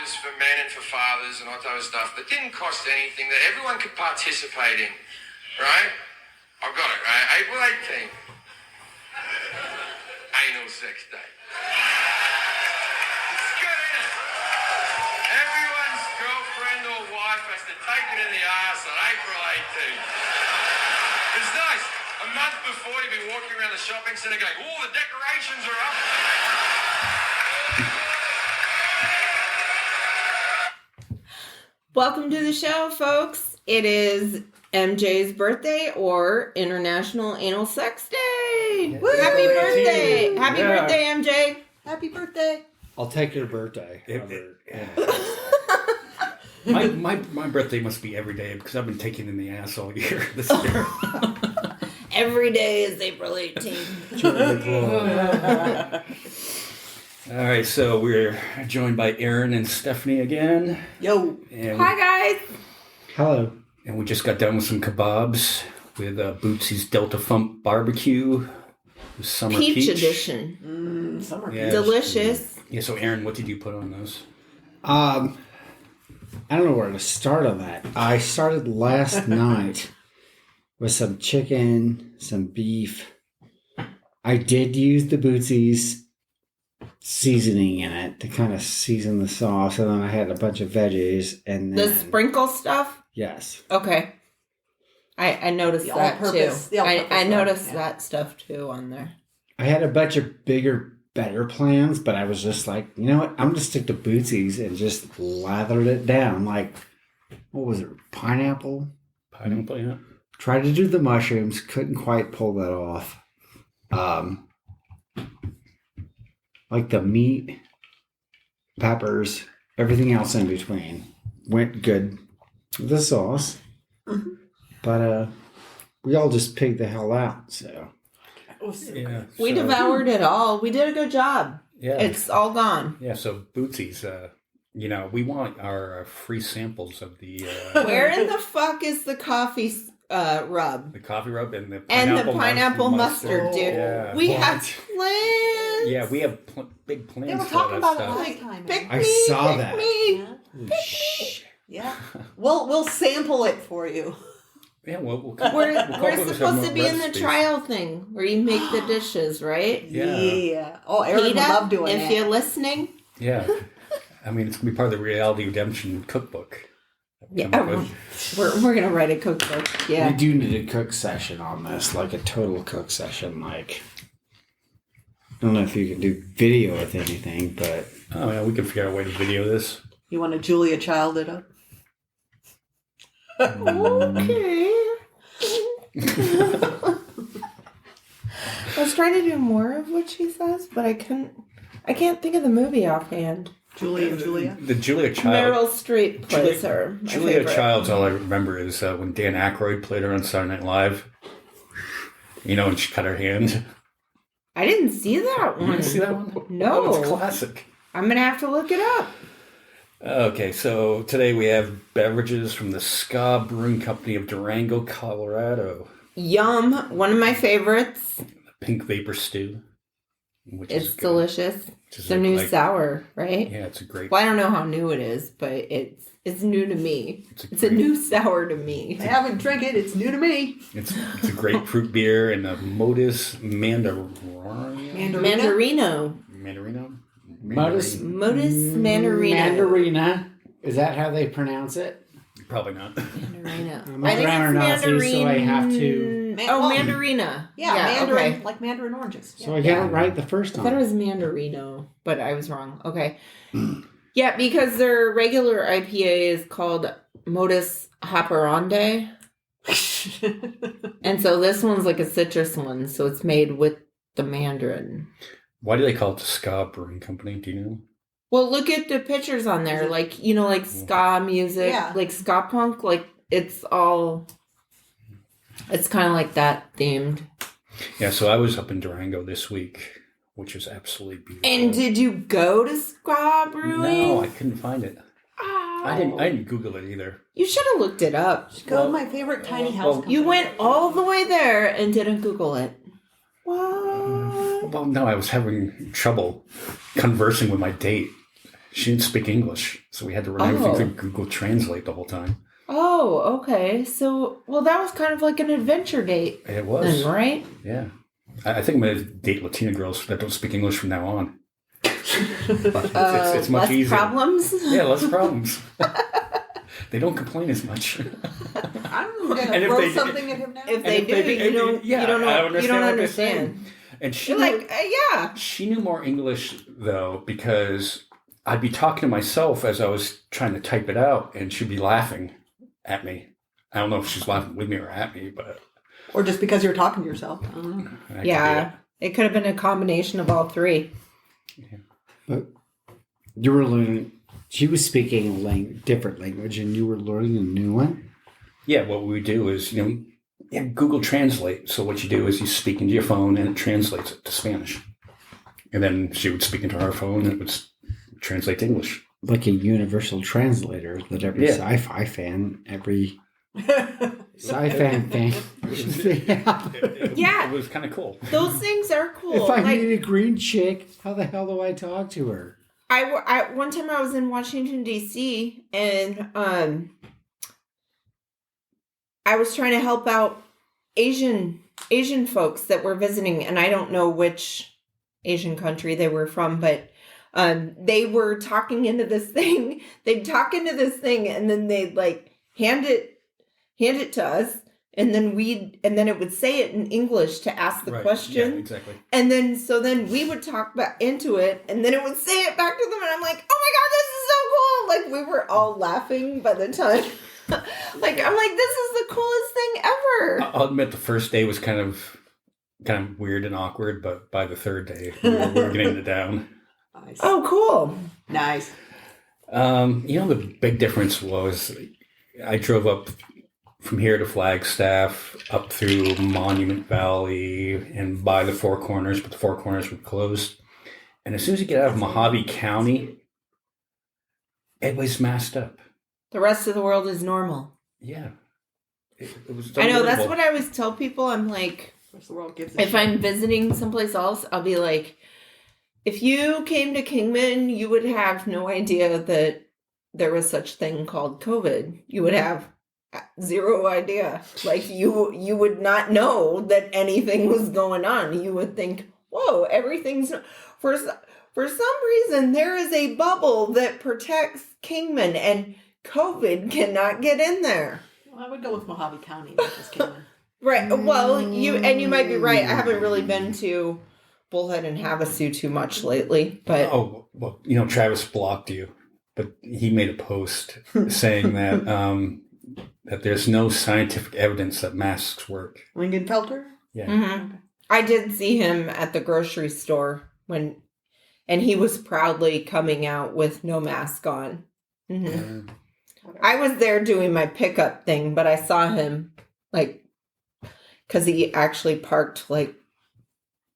was for men and for fathers and all that type of stuff that didn't cost anything, that everyone could participate in, right? I've got it, right? April 18th. Anal sex day. It's good, isn't it? Everyone's girlfriend or wife has to take it in the arse on April 18th. It's nice. A month before, you'd be walking around the shopping centre going, oh, the decorations are up. Welcome to the show, folks. It is MJ's birthday or International Anal Sex Day. Woo! Happy birthday. Happy birthday, MJ. Happy birthday. I'll take your birthday. My birthday must be every day because I've been taking in the ass all year this year. Every day is April 18th. All right, so we're joined by Aaron and Stephanie again. Yo. And Hi, guys. Hello. And we just got done with some kebabs with Bootsy's Delta Funk Barbecue. Summer Peach Edition. Summer Yeah, peach. Delicious. Yeah, so Aaron, what did you put on those? I don't know where to start on that. I started last night with some chicken, some beef. I did use the Bootsy's seasoning in it to kind of season the sauce, and then I had a bunch of veggies and then, The sprinkle stuff? yes. Okay. I noticed The that all-purpose- too. the all-purpose I one, noticed yeah. that stuff too on there. I had a bunch of bigger, better plans, but I was just like, you know what? I'm going to stick to Bootsy's and just lathered it down. Like, what was it? Pineapple? Pineapple, yeah. Tried to do the mushrooms, couldn't quite pull that off. Like the meat, peppers, everything else in between went good with the sauce. Mm-hmm. But we all just pigged the hell out. So Yeah. We so- devoured it all. We did a good job. Yeah. It's all gone. Yeah, so Bootsy's, we want our free samples of the Where in the fuck is the coffee rub? the coffee rub and the Pineapple mustard, dude. Yeah. We What? have plans. Yeah, we have big plans They were for talking that about it stuff. last time. Pick I me, saw pick that. me. Yeah. Yeah. We'll sample it for you. Yeah, we're We're supposed to be in the trial thing where you make the dishes, right? Yeah. Oh, Aaron would Peter, love doing if that. you're listening. Yeah. I mean, it's going to be part of the Reality Redemption cookbook. Yeah, we're gonna write a cookbook. Yeah. we do need a cook session on this, like a total cook session. Like, I don't know if you can do video with anything, but Oh, yeah, we can figure out a way to video this. You want to Julia Child it up? Okay. I was trying to do more of what she says, but I can't think of the movie offhand. Julie and Julia? The Julia Child. Meryl Streep plays her. my Julia favorite. Child's all I remember is when Dan Aykroyd played her on Saturday Night Live. You know, and she cut her hand. I didn't see that You one. didn't see that one? No. Oh, it's classic. I'm gonna have to look it up. Okay, so today we have beverages from the Ska Brewing Company of Durango, Colorado. Yum, one of my favorites. The Pink Vapor Stew. Which It's is good. delicious. Which is It's a new like- sour, right? Yeah, it's a great. Well, I don't know how new it is, but it's new to me. It's It's a new sour to me. I haven't drank it. It's new to me. It's a grapefruit beer and a Modus Mandarino. Mandarino. Modus Mandarino. Mandarina. Is that how they pronounce it? Probably not. Mandarino. I'm a grammar Nazi, so I have to. Mandarina. Yeah, Mandarin, okay. like Mandarin oranges. So I got it right the first I thought it time. was Mandarino, but I was wrong. Okay. Yeah, because their regular IPA is called Modus Operandi. And so this one's like a citrus one, so it's made with the mandarin. Why do they call it the Ska Brewing Company? Do you know? Well, look at the pictures on there. Like, like ska music, Yeah. like ska punk. Like, it's kind of like that themed. Yeah, so I was up in Durango this week, which was absolutely beautiful. And did you go to ska brewing? No, I couldn't find it. Oh. I didn't Google it either. You should have looked it up. Go to my favorite tiny house company. You went all the way there and didn't Google it. What? Well, no, I was having trouble conversing with my date. She didn't speak English, so we had to run everything through Google Translate the whole time. Oh, okay. So, well, that was kind of like an adventure date. It was. Then, right? Yeah. I think I'm going to date Latina girls that don't speak English from now on. It's much less easier. problems? Yeah, less problems. They don't complain as much. I'm gonna throw something at him now. If they do, you don't understand. And she You're knew, like, yeah. She knew more English though, because I'd be talking to myself as I was trying to type it out, and she'd be laughing at me. I don't know if she's laughing with me or at me, but or just because you're talking to yourself. I don't know. Yeah, it could have been a combination of all three. Yeah. But you were learning. She was speaking a different language, and you were learning a new one. Yeah, what we do is, Google Translate. So what you do is you speak into your phone, and it translates it to Spanish. And then she would speak into her phone, and it would translate to English. Like a universal translator that every sci-fi fan, every sci-fi fan. Yeah. It was kind of cool. Those things are cool. If I need a green chick, how the hell do I talk to her? I one time I was in Washington D.C. and I was trying to help out Asian folks that were visiting, and I don't know which Asian country they were from, but they were talking into this thing. They'd talk into this thing, and then they'd like hand it to us, and then it would say it in English to ask the question. Yeah, exactly. And then we would talk back into it, and then it would say it back to them, and I'm like, oh my god, this is so cool! Like, we were all laughing by the time. Like, I'm like, this is the coolest thing ever. I'll admit the first day was kind of weird and awkward, but by the third day, we were getting it down. Nice. Oh, cool. Nice. The big difference was I drove up from here to Flagstaff, up through Monument Valley, and by the Four Corners, but the Four Corners were closed. And as soon as you get out of Mojave County, everybody's masked up. The rest of the world is normal. Yeah. It was I know, that's what I always tell people. I'm like, The world gives if I'm visiting someplace else, I'll be like, if you came to Kingman, you would have no idea that there was such thing called COVID. You would have zero idea. Like, you would not know that anything was going on. You would think, whoa, everything's... For some reason, there is a bubble that protects Kingman, and COVID cannot get in there. Well, I would go with Mojave County, not just Kingman. Right. Well, you might be right. I haven't really been to Bullhead and Havasu too much lately, but... Oh, well, Travis blocked you, but he made a post saying that that there's no scientific evidence that masks work. Lingenfelter? Yeah. Mm-hmm. Okay. I did see him at the grocery store and he was proudly coming out with no mask on. Mm-hmm. I was there doing my pickup thing, but I saw him because he actually parked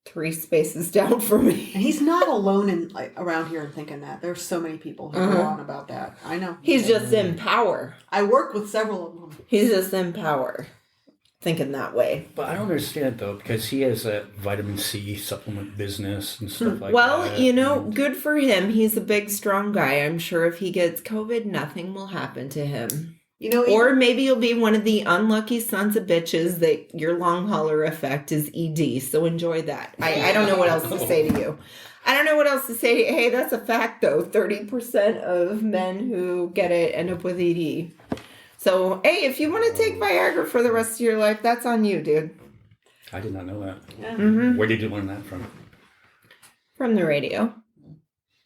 3 spaces down from me. And he's not alone around here in thinking that. There's so many people who go on about that. I know. He's just in power. I work with several of them. He's just in power, thinking that way. But I don't understand, though, because he has a vitamin C supplement business and stuff like that. Well, good for him. He's a big, strong guy. I'm sure if he gets COVID, nothing will happen to him. Or maybe you'll be one of the unlucky sons of bitches that your long hauler effect is ED. So enjoy that. I don't know what else to say to you. I don't know what else to say. Hey, that's a fact, though. 30% of men who get it end up with ED. So, hey, if you want to take Viagra for the rest of your life, that's on you, dude. I did not know that. Yeah. Mm-hmm. Where did you learn that from? From the radio.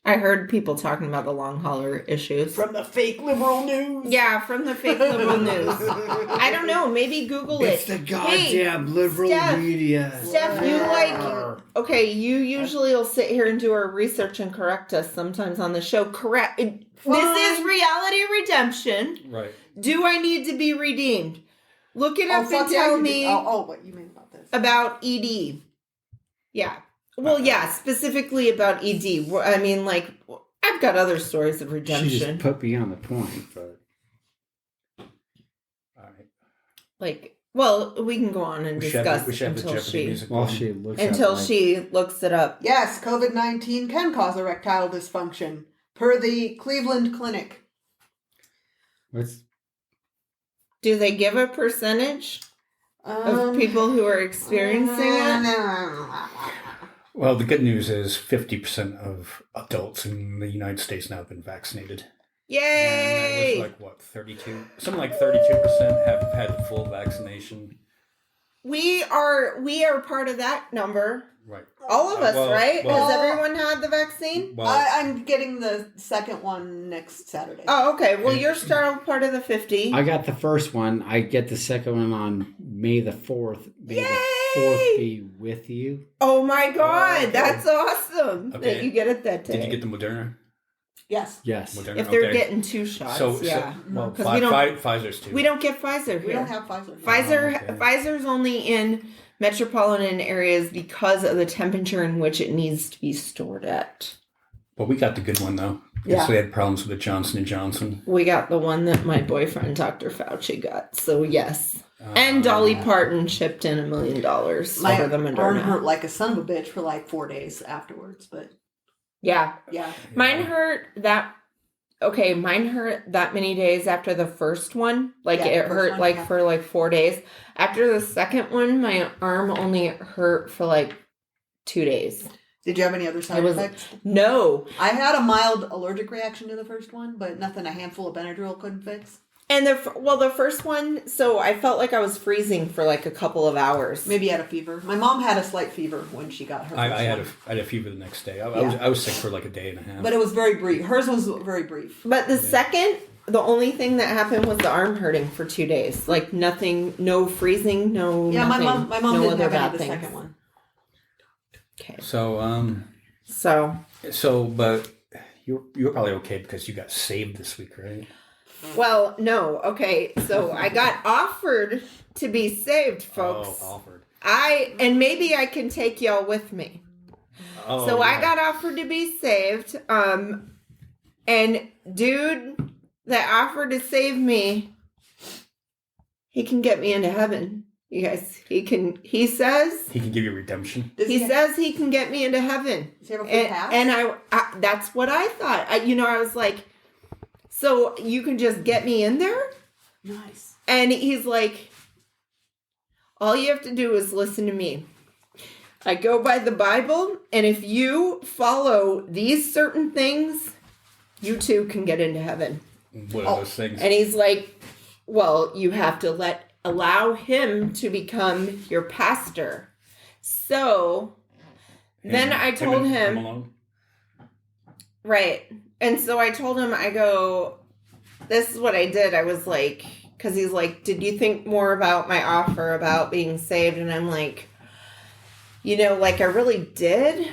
I heard people talking about the long hauler issues. From the fake liberal news. Yeah, from the fake liberal news. I don't know. Maybe Google it. It's the goddamn liberal media. Steph, you usually will sit here and do our research and correct us sometimes on the show. Correct. This is reality redemption. Right. Do I need to be redeemed? Look it up and yeah, tell me what you mean about this. about ED. Yeah. Well, yeah, specifically about ED. I mean, I've got other stories of redemption. She just put me on the point, but... All right. We can go on and discuss until she looks it up. Yes, COVID-19 can cause erectile dysfunction. Per the Cleveland Clinic. What's Do they give a percentage of people who are experiencing it? Well, the good news is 50% of adults in the United States now have been vaccinated. And Yay! it was like, what, 32? Something like 32% have had full vaccination. We are part of that number. Right. All of us, right? well- Has everyone had the vaccine? Well, I'm getting the second one next Saturday. Oh, okay. Well, you're still part of the 50. I got the first one. I get the second one on May the 4th. May Yay! the 4th be with you. Oh my God, okay. that's awesome Okay. that you get it that day. did you get the Moderna? Yes. Yes. Moderna? If they're Okay. getting 2 shots, yeah. well, 'Cause we don't- Pfizer's too. We don't get Pfizer here. We don't have Pfizer. Pfizer. Oh, okay. Pfizer's only in metropolitan areas because of the temperature in which it needs to be stored at. Well, we got the good one though. Yeah. Because we had problems with the Johnson & Johnson. We got the one that my boyfriend, Dr. Fauci, got. So, yes. And Dolly Parton chipped in $1 million My for the arm Moderna. hurt like a son of a bitch for like 4 days afterwards, but Yeah. yeah. Mine hurt that. Okay, mine hurt that many days after the first one. Like, Yeah, it first hurt one, like yeah. for like 4 days. After the second one, my arm only hurt for like 2 days. Did you have any other side It was- effects? No. I had a mild allergic reaction to the first one, but nothing a handful of Benadryl couldn't fix. And the first one, so I felt like I was freezing for like a couple of hours. Maybe you had a fever. My mom had a slight fever when she got her. I first had one. I had a fever the next day. I Yeah. was sick for like a day and a half. But it was very brief. Hers was very brief. But the second, the only thing that happened was the arm hurting for 2 days. Like nothing, no freezing, no Yeah, nothing, my mom no didn't other have any bad of the things. second one. Okay. So, but you're probably okay because you got saved this week, right? Well, no. Okay. So I got offered to be saved, folks. Oh, offered. And maybe I can take y'all with me. Oh, So I yeah. got offered to be saved. And dude that offered to save me, he can get me into heaven. You guys, he says He can give you redemption. Does he says he can get me into heaven. Does he have a free And, pass? and I that's what I thought. I was like, so you can just get me in there? Nice. And he's like, all you have to do is listen to me. I go by the Bible, and if you follow these certain things, you too can get into heaven. What are those things? And he's like, well, you have to allow him to become your pastor. So then I told him, alone? right. And so I told him, I go, this is what I did. I was like, because he's like, did you think more about my offer about being saved? And I'm like, like I really did.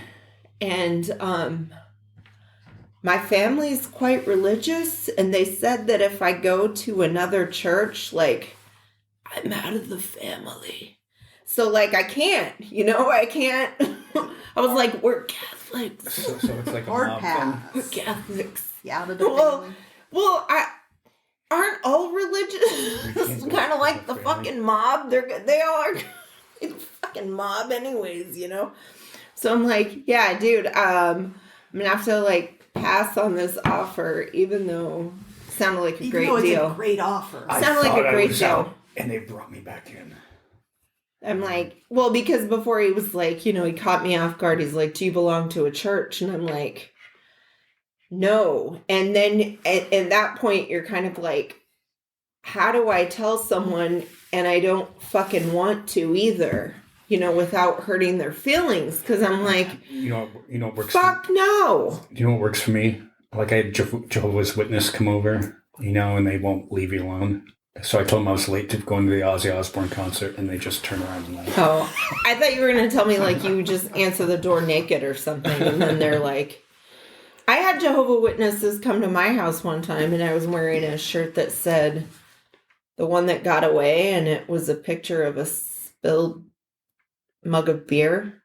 And my family's quite religious. And they said that if I go to another church, like, I'm out of the family. So, like, I can't, I can't. I was like, we're Catholics. So it's like a Hard mob pass. We're Catholics. Yeah, out of the Well, family. Well, aren't all religions kind of like the fucking mob? They all are the fucking mob anyways, So I'm like, yeah, dude, I'm gonna have to like pass on this offer, even though it sounded like a Even great though it's deal. a great offer. I Sounded like thought a I great was deal. out, and they brought me back in. I'm like, well, because before he was like, he caught me off guard. He's like, do you belong to a church? And I'm like, no. And then at that point, you're kind of like, how do I tell someone and I don't fucking want to either, without hurting their feelings? Because I'm like, You know what works? fuck no. You know what works for me? Like I had Jehovah's Witness come over, and they won't leave you alone. So I told them I was late to going to the Ozzy Osbourne concert, and they just turned around and left. Oh, I thought you were going to tell me like you just answer the door naked or something. And then they're like, I had Jehovah Witnesses come to my house one time and I was wearing a shirt that said the one that got away. And it was a picture of a spilled mug of beer.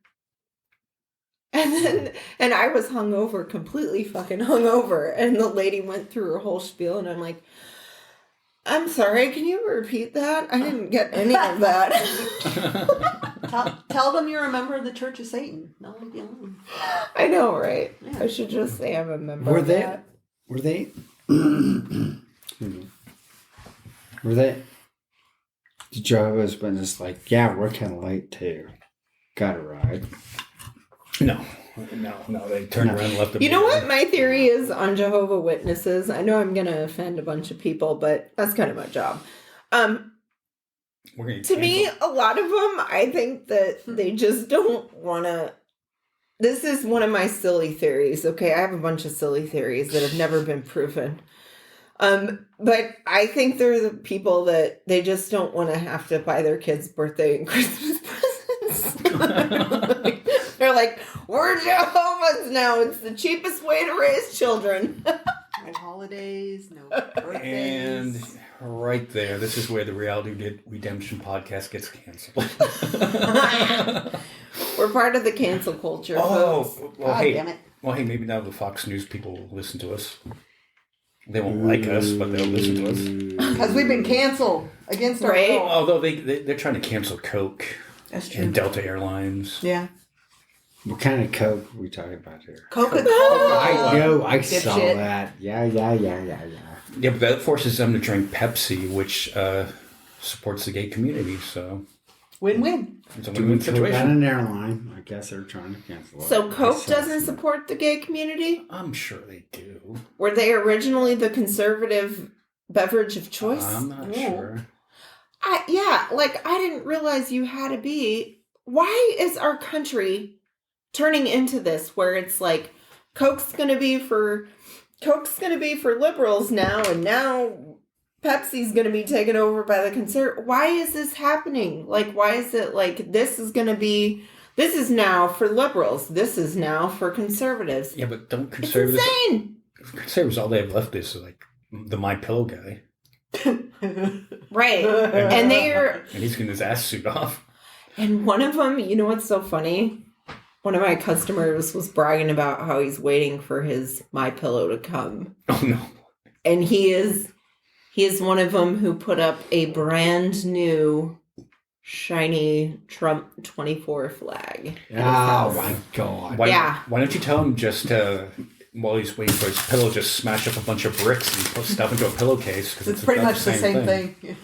And I was hungover, completely fucking hungover. And the lady went through her whole spiel and I'm like, I'm sorry, can you repeat that? I didn't get any of that. Tell them you're a member of the Church of Satan. They'll leave you alone. I know, right? Yeah. I should just say I'm a member Were of they that. Were they? Were they? The Jehovah's Witnesses like, yeah, we're kind of late too. Got a ride. No. They turned around and left. You know what my theory is on Jehovah Witnesses? I know I'm going to offend a bunch of people, but that's kind of my job. To me, a lot of them, I think that they just don't want to. This is one of my silly theories. Okay, I have a bunch of silly theories that have never been proven. But I think they're the people that they just don't want to have to buy their kids' birthday and Christmas presents. They're like, we're Jehovah's now. It's the cheapest way to raise children. No holidays, no birthdays. And right there, this is where the Reality Redemption podcast gets canceled. We're part of the cancel culture. Oh, folks. well, God hey, damn it. well, hey, maybe now the Fox News people will listen to us. They won't like us, but they'll listen to us. Because we've been canceled against our Right. will. Although they're trying to cancel Coke That's true. and Delta Airlines. Yeah. What kind of Coke are we talking about here? Coca-Cola. I know, I Dipshit. saw that. Yeah. Yeah, but that forces them to drink Pepsi, which supports the gay community. So Win-win. it's a Doing win-win Coke situation. on an airline. I guess they're trying to cancel it. So I Coke saw doesn't some- support the gay community? I'm sure they do. Were they originally the conservative beverage of choice? I'm not Ooh. sure. I didn't realize you had to be. Why is our country turning into this where it's like Coke's gonna be for liberals now, and now Pepsi's gonna be taken over by the conservative? Why is this happening? Like, why is it like this is now for liberals, this is now for conservatives? Yeah, but don't It's conservatives? insane. Conservatives, all they have left is like the My Pillow guy, Right. And they are. and he's getting his ass suit off. And one of them, you know what's so funny? One of my customers was bragging about how he's waiting for his My Pillow to come. Oh no! And he is one of them who put up a brand new shiny Trump 24 flag. at his Oh house. my god. Why don't you tell him just while he's waiting for his pillow, just smash up a bunch of bricks and put stuff into a pillowcase? Because It's pretty about much the same thing. Yeah.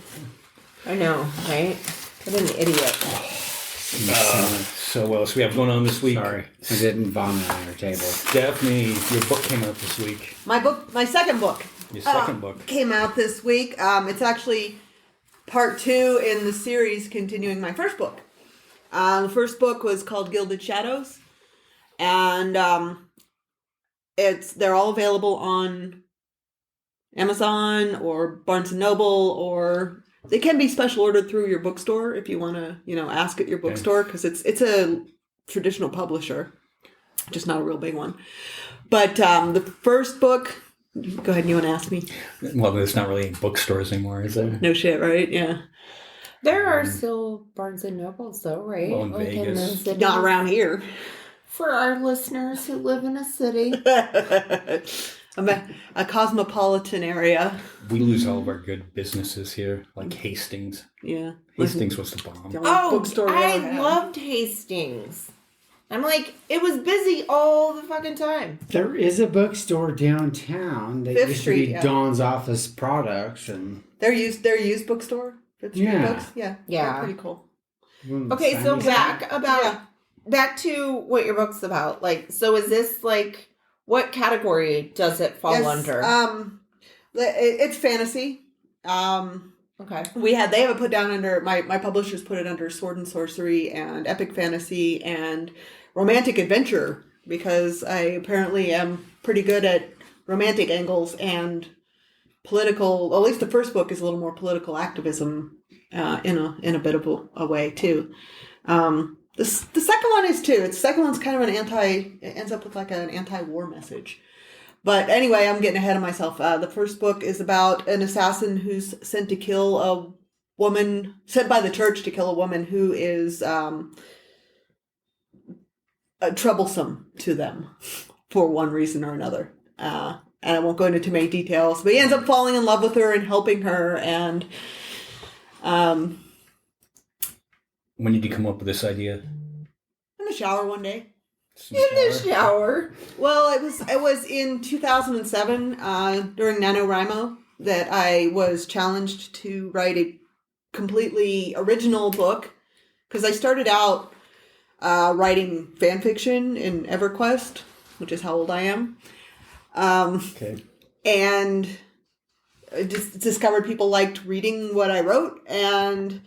I know, right? What an idiot. So what else we have going on this week? Sorry, I didn't vomit on your table. Stephanie, your book came out this week. My second book. Your second book. Came out this week. It's actually part 2 in the series continuing my first book. The first book was called Gilded Shadows. And they're all available on Amazon or Barnes & Noble, or they can be special ordered through your bookstore if you want to, ask at your bookstore, because it's a traditional publisher, just not a real big one. But the first book, go ahead, you want to ask me? Well, there's not really bookstores anymore, is there? No shit, right? Yeah. There are still Barnes and Nobles, though, right? Well, in Vegas. city. Not around here. For our listeners who live in a city. I'm a cosmopolitan area. We lose all of our good businesses here, like Hastings. Yeah. Hastings was the bomb. The only Oh, bookstore we I ever had. loved Hastings. I'm like, it was busy all the fucking time. There is a bookstore downtown that Fifth used Street, to be yeah. Dawn's Office Products, and Their used bookstore. Fifth Street Yeah. Books. Yeah. Yeah. They're pretty cool. Okay, so Yeah. back to what your book's about. Like, so is this like, what category does it fall under? It's fantasy. Okay. They have it put down under my publishers put it under sword and sorcery and epic fantasy and romantic adventure, because I apparently am pretty good at romantic angles and political. At least the first book is a little more political activism in a bit of a way too. The second one is too. The second one's kind of it ends up with like an anti-war message. But anyway, I'm getting ahead of myself. The first book is about an assassin who's sent by the church to kill a woman who is troublesome to them for one reason or another. And I won't go into too many details, but he ends up falling in love with her and helping her. And When did you come up with this idea? in the shower one day. In the shower. Well, it was in 2007 during NaNoWriMo that I was challenged to write a completely original book, because I started out writing fan fiction in EverQuest, which is how old I am. Okay. And I just discovered people liked reading what I wrote, and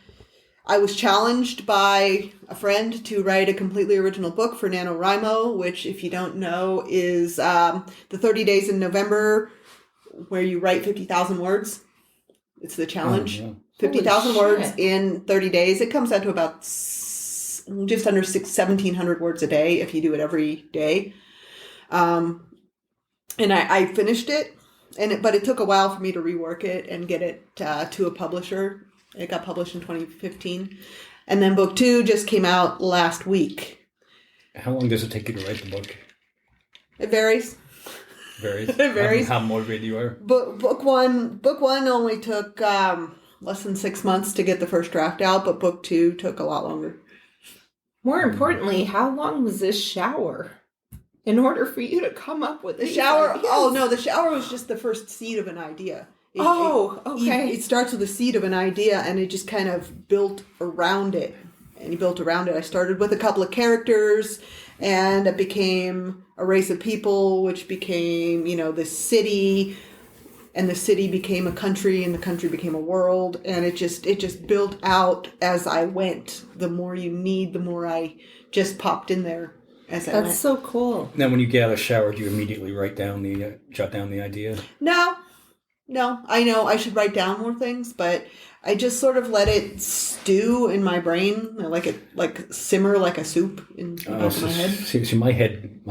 I was challenged by a friend to write a completely original book for NaNoWriMo, which, if you don't know, is the 30 days in November where you write 50,000 words. It's the challenge. Oh, yeah. 50,000 Holy words shit. in 30 days. It comes out to about just under 1,700 words a day if you do it every day. And I finished it, but it took a while for me to rework it and get it to a publisher. It got published in 2015. And then book 2 just came out last week. How long does it take you to write the book? It varies. Varies. It varies. How motivated you are. Book one only took less than 6 months to get the first draft out, but book 2 took a lot longer. More importantly, how long was this shower in order for you to come up with The these shower. ideas? Oh no, the shower was just the first seed of an idea. Okay. It starts with a seed of an idea, and it just kind of built around it. And he built around it. I started with a couple of characters, and it became a race of people, which became, the city, and the city became a country, and the country became a world, and it just built out as I went. The more you need, the more I just popped in there as I went. That's so cool. Now, when you get out of the shower, do you immediately jot down the idea? No, I know I should write down more things, but I just sort of let it stew in my brain. I like it simmer like a soup in the back of my head. See, my head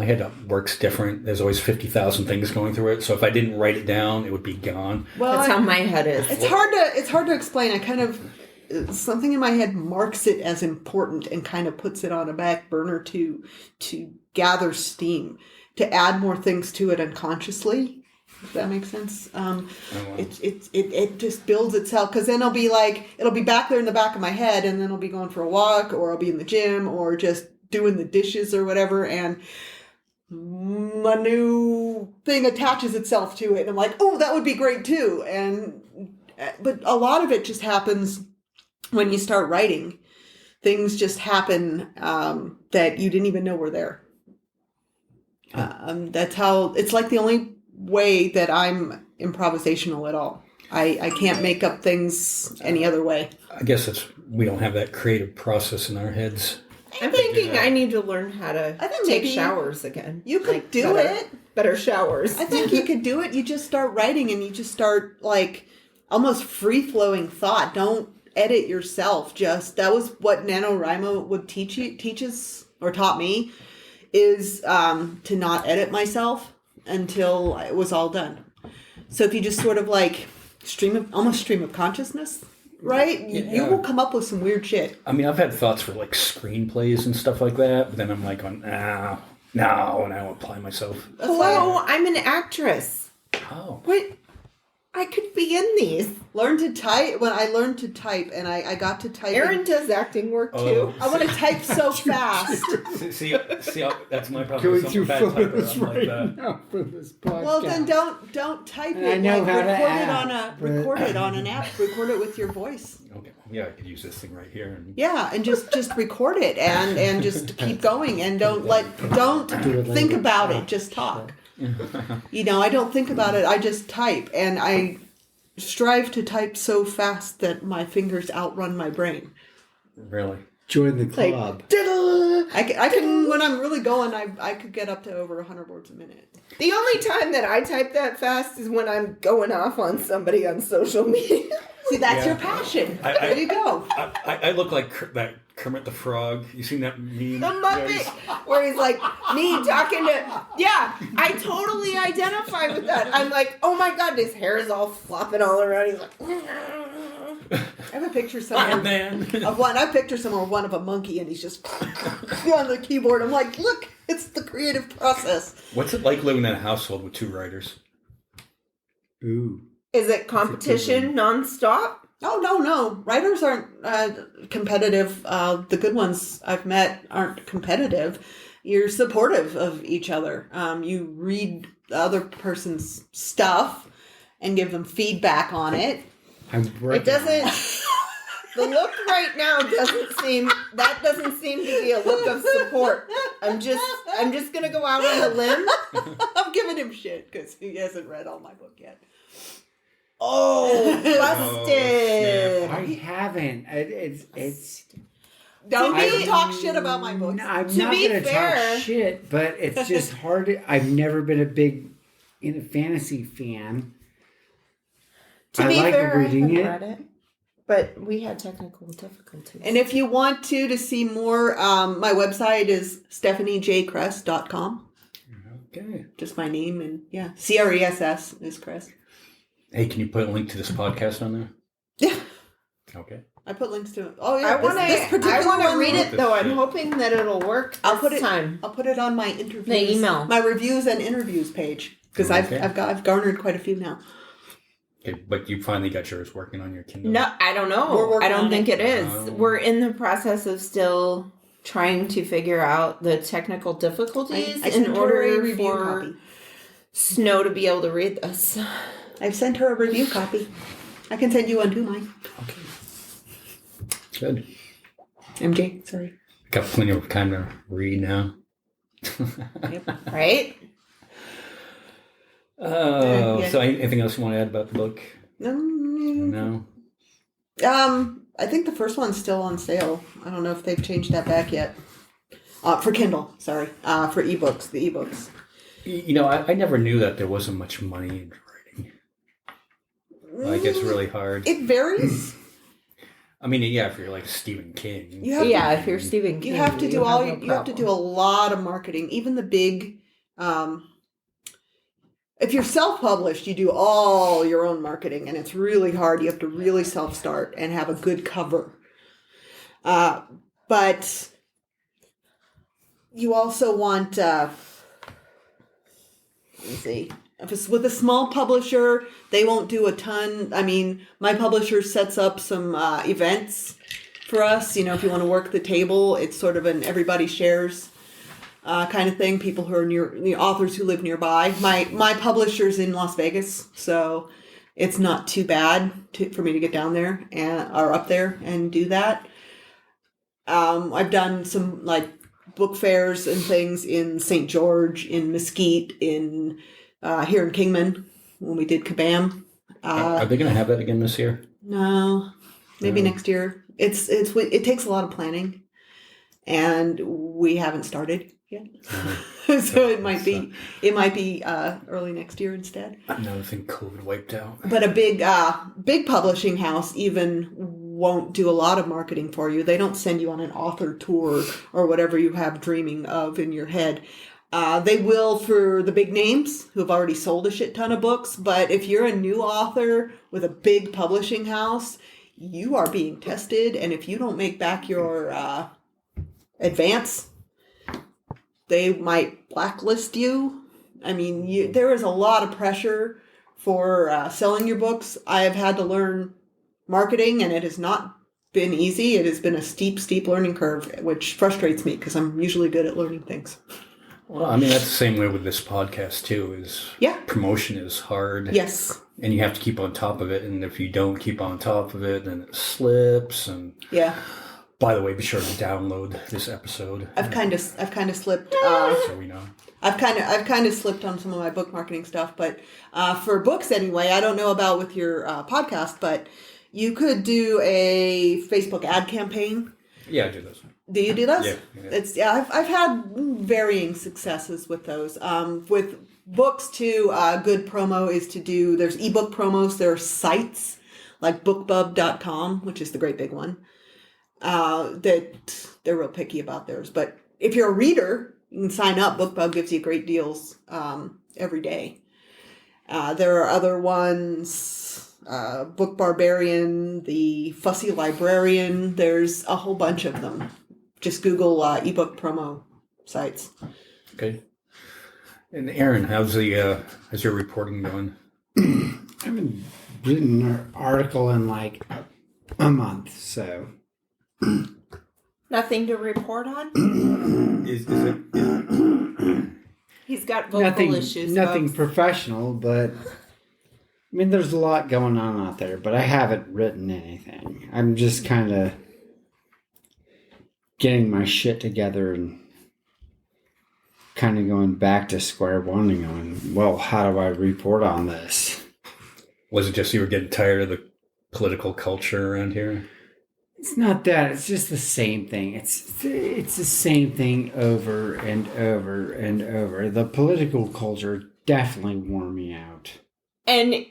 works different. There's always 50,000 things going through it. So if I didn't write it down, it would be gone. Well, That's how my head is. it's hard to explain. I kind of something in my head marks it as important and kind of puts it on a back burner to gather steam, to add more things to it unconsciously. If that makes sense. It just builds itself, because then it'll be back there in the back of my head, and then I'll be going for a walk, or I'll be in the gym, or just doing the dishes or whatever, and a new thing attaches itself to it, and I'm like, oh, that would be great too. But a lot of it just happens when you start writing. Things just happen that you didn't even know were there. That's how it's like the only way that I'm improvisational at all. I can't make up things any other way. I guess we don't have that creative process in our heads. I'm thinking I need to learn how to think take maybe showers again. You could do it. Better showers. I think you could do it. You just start writing, and you just start almost free-flowing thought. Don't edit yourself. That was what NaNoWriMo would teaches or taught me, is to not edit myself until it was all done. So if you just sort of stream of consciousness, right? Yeah. You will come up with some weird shit. I mean, I've had thoughts for screenplays and stuff like that, but then I'm no, and I won't apply myself. Hello, I'm an actress. Oh. What? I could be in these. Learn to type. When I learned to type, and I got to type. Aaron does acting work too. I want to type so fast. See, that's my problem. Going I'm a through bad typer. photos I'm like right that. now for this podcast. Well, then don't type And it. I know how to record it on an app. Record it with your voice. Okay. Yeah, I could use this thing right here. Yeah, and just record it and just keep going, and don't Do it think later. about it. Just talk. I don't think about it. I just type, and I strive to type so fast that my fingers outrun my brain. Really? Join the club. I can when I'm really going, I could get up to over 100 words a minute. The only time that I type that fast is when I'm going off on somebody on social media. See, that's your passion. There you go. I look like that Kermit the Frog. You seen that meme? The Muppet, where he's like, me talking to, yeah, I totally identify with that. I'm like, oh my God, his hair is all flopping all around. He's like, I have a picture somewhere Man. of one. I picture somewhere one of a monkey, and he's just on the keyboard. I'm like, look, it's the creative process. What's it like living in a household with 2 writers? Ooh. is it competition nonstop? Oh, no. Writers aren't competitive. The good ones I've met aren't competitive. you're supportive of each other. You read the other person's stuff and give them feedback on it. It doesn't. The look right now doesn't seem to be a look of support. I'm just gonna go out on a limb. I'm giving him shit because he hasn't read all my book yet. Oh, busted! I haven't. It's. Don't even talk shit about my books. I'm To not be going to fair- talk shit, but it's just hard. I've never been a big fantasy fan. To I be like fair, reading I it. haven't read it, but we had technical difficulties. And if you want to see more, my website is stephaniejcress.com. Okay. Just my name and CRESS is Cress. Hey, can you put a link to this podcast on there? Yeah. Okay. I put links to it. Oh yeah, I want to read it though. I'm Shit. hoping that it'll work. I'll put it. time. I'll put it on my interviews, The email. my reviews and interviews page because Okay. I've garnered quite a few now. Okay, but you finally got yours working on your Kindle. No, I don't We're know. working I don't on think it. it is. We're in the process of still trying to figure out the technical difficulties I sent in her a order review for copy. Snow to be able to read this. I've sent her a review copy. I can send you one too, mine. Okay. Good. MJ, sorry. Got plenty of time to read now. Right? Oh, Yeah. so anything else you want to add about the book? No. No. I think the first one's still on sale. I don't know if they've changed that back yet. For Kindle, sorry. For ebooks, the ebooks. You know, I never knew that there wasn't much money in writing. Like, it's really hard. It varies. I mean, yeah, if you're like Stephen King. You have to- Yeah, if you're Stephen King, You have to do have no you have to do a problem. lot of marketing. Even the big if you're self-published, you do all your own marketing and it's really hard. You have to really self-start and have a good cover. But you also want let me see. If it's with a small publisher, they won't do a ton. I mean, my publisher sets up some events for us. You know, if you want to work the table, it's sort of an everybody shares kind of thing. People who are the authors who live nearby. My publisher's in Las Vegas, so it's not too bad for me to get down there or up there and do that. I've done some like book fairs and things in St. George, in Mesquite, in here in Kingman when we did Kabam. Are they going to have that again this year? No, maybe No. next year. It takes a lot of planning, and we haven't started yet. So it might be early next year instead. Another thing COVID wiped out. But a big publishing house even won't do a lot of marketing for you. They don't send you on an author tour or whatever you have dreaming of in your head. They will for the big names who have already sold a shit ton of books. But if you're a new author with a big publishing house, you are being tested. And if you don't make back your advance, they might blacklist you. I mean, there is a lot of pressure for selling your books. I have had to learn marketing, and it has not been easy. It has been a steep learning curve, which frustrates me because I'm usually good at learning things. Well, I mean, that's the same way with this podcast, too, Yeah. promotion is hard. Yes. And you have to keep on top of it. And if you don't keep on top of it, then it slips. And Yeah. by the way, be sure to download this episode. I've kind of slipped. So we know. I've kind of slipped on some of my book marketing stuff, but for books anyway, I don't know about with your podcast, but you could do a Facebook ad campaign. Yeah, I do those. Do you do those? Yeah. I've had varying successes with those. With books too, good promo is to do. There's ebook promos. There are sites like BookBub.com, which is the great big one. That they're real picky about theirs. But if you're a reader, you can sign up. BookBub gives you great deals every day. There are other ones. Book Barbarian, the Fussy Librarian. There's a whole bunch of them. Just Google ebook promo sites. Okay. And Aaron, how's your reporting going? I haven't written an article in like a month, so Nothing to report on? Is it He's got vocal issues. Nothing folks. professional, but I mean, there's a lot going on out there. But I haven't written anything. I'm just kind of getting my shit together and kind of going back to square one and going, well, how do I report on this? Was it just you were getting tired of the political culture around here? It's not that. It's just the same thing. It's the same thing over and over and over. The political culture definitely wore me out. And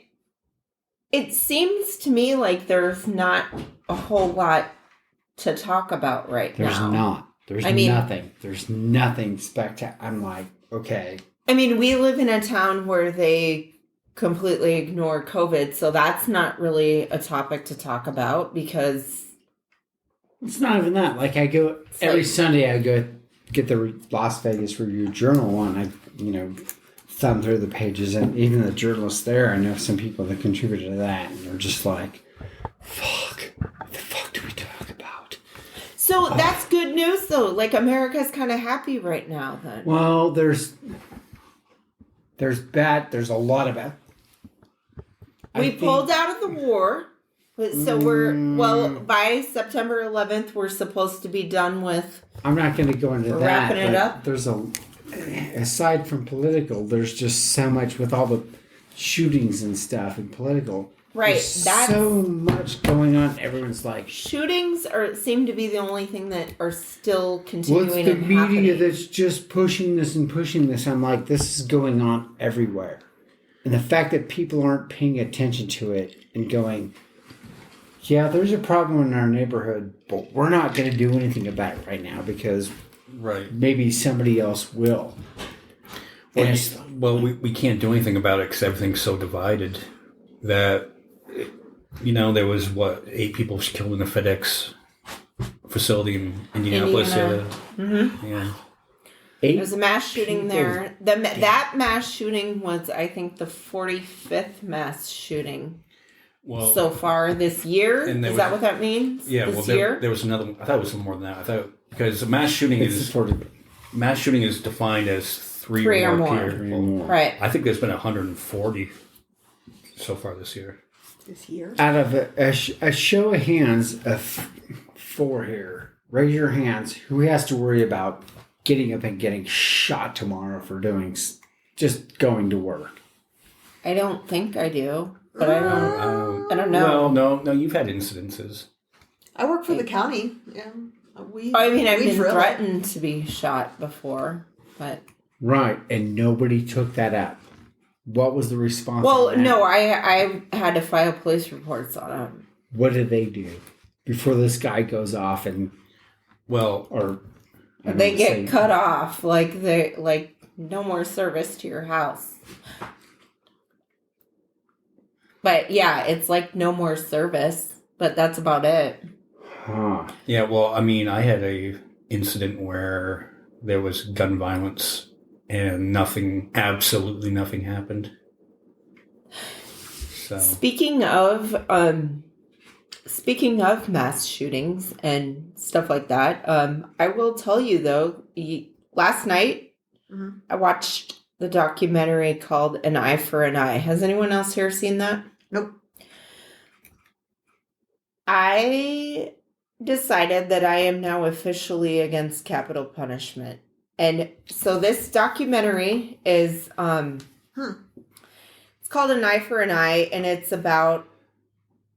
it seems to me like there's not a whole lot to talk about right There's now. not. There's nothing. There's nothing spectacular. I'm like, okay. I mean, we live in a town where they completely ignore COVID, so that's not really a topic to talk about because It's not even that. Like I go every Sunday, I go get the Las Vegas Review Journal and I, thumb through the pages, and even the journalists there, I know some people that contributed to that, and they're just like, fuck, what the fuck do we talk about? So that's good news, though. Like, America's kind of happy right now, then. Well, there's a lot of bad. We pulled out of the war. So by September 11th, we're supposed to be done with... I'm not going to go into that. Wrapping it up? There's aside from political, there's just so much with all the shootings and stuff and political. Right. There's That's so much going on. Everyone's like, shootings seem to be the only thing that are still continuing what's the and media happening. that's just pushing this and pushing this? I'm like, this is going on everywhere. And the fact that people aren't paying attention to it and going, yeah, there's a problem in our neighborhood, but we're not going to do anything about it right now because maybe somebody else will. Well, we can't do anything about it because everything's so divided that, there was, 8 people killed in a FedEx facility in Indianapolis. Yeah. 8 There's a mass shooting there. That mass shooting was, I think, the 45th mass shooting so far this year. Is that what that means? Yeah. This year? There was another one. I thought it was more than that. I thought because mass shooting is defined as three or more people. Right. I think there's been 140 so far this year. This year? Out of a show of hands of 4 here, raise your hands. Who has to worry about getting up and getting shot tomorrow for just going to work? I don't think I do, but I don't know. Well, no, you've had incidences. I work for the county. Yeah, I've been threatened to be shot before, but right, and nobody took that up. What was the response? Well, no, I had to file police reports on him. What did they do before this guy goes off and they get cut off, like no more service to your house. But yeah, it's like no more service, but that's about it. Huh. Yeah, well, I mean, I had a incident where there was gun violence and absolutely nothing happened. So Speaking of mass shootings and stuff like that, I will tell you though, last night I watched the documentary called An Eye for an Eye. Has anyone else here seen that? Nope. I decided that I am now officially against capital punishment. And so this documentary is it's called An Eye for an Eye, and it's about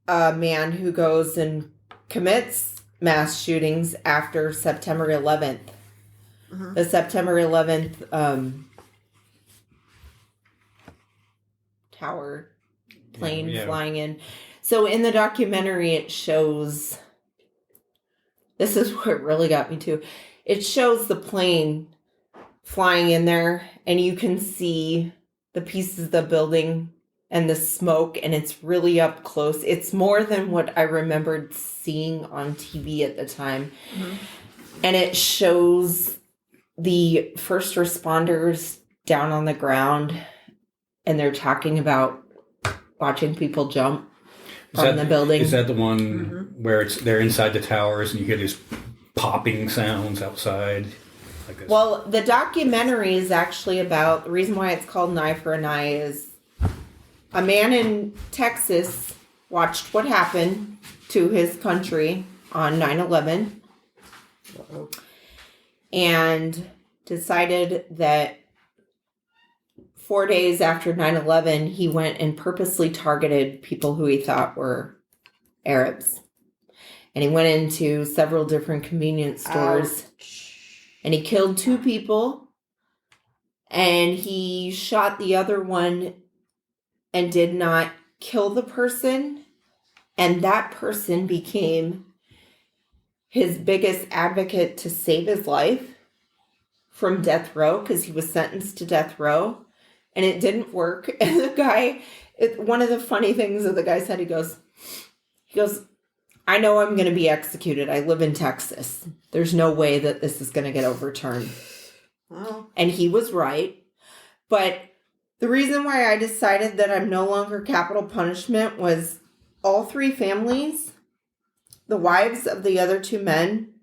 a man who goes and commits mass shootings after September 11th. The September 11th tower plane flying in. So in the documentary, it shows, this is where it really got me too. It shows the plane flying in there, and you can see the pieces of the building and the smoke, and it's really up close. It's more than what I remembered seeing on TV at the time. And it shows the first responders down on the ground, and they're talking about watching people jump from the building. Is that the one where they're inside the towers and you hear these popping sounds outside. Like this. Well, the documentary is actually about, the reason why it's called An Eye for an Eye is a man in Texas watched what happened to his country on 9/11 and decided that 4 days after 9/11, he went and purposely targeted people who he thought were Arabs. And he went into several different convenience stores. And he killed 2 people. And he shot the other one and did not kill the person. And that person became his biggest advocate to save his life from death row, because he was sentenced to death row. And it didn't work. And the guy, one of the funny things that the guy said, he goes, I know I'm going to be executed. I live in Texas. There's no way that this is going to get overturned. Wow. And he was right. But the reason why I decided that I'm no longer capital punishment was all 3 families, the wives of the other 2 men,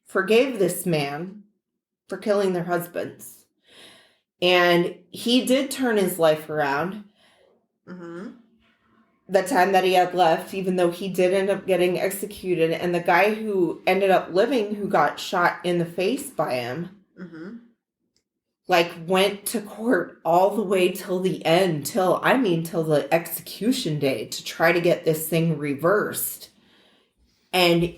forgave this man for killing their husbands. And he did turn his life around. The time that he had left, even though he did end up getting executed. And the guy who ended up living, who got shot in the face by him, went to court all the way till the end, till the execution day, to try to get this thing reversed. And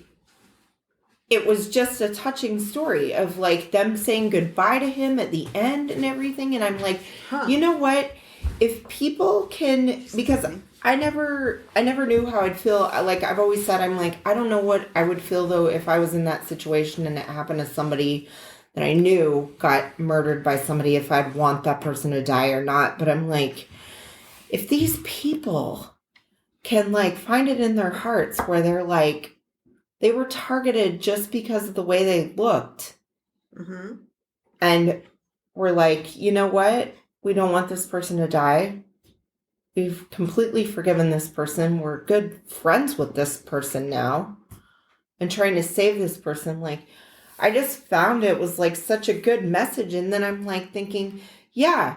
it was just a touching story of them saying goodbye to him at the end and everything. And I'm like, you know what? If people can, because I never knew how I'd feel. I've always said, I'm like, I don't know what I would feel though if I was in that situation and it happened to somebody that I knew got murdered by somebody, if I'd want that person to die or not. But I'm like, if these people can find it in their hearts where they're they were targeted just because of the way they looked. And we're you know what? We don't want this person to die. We've completely forgiven this person. We're good friends with this person now. And trying to save this person. I just found it was such a good message. And then I'm thinking, yeah,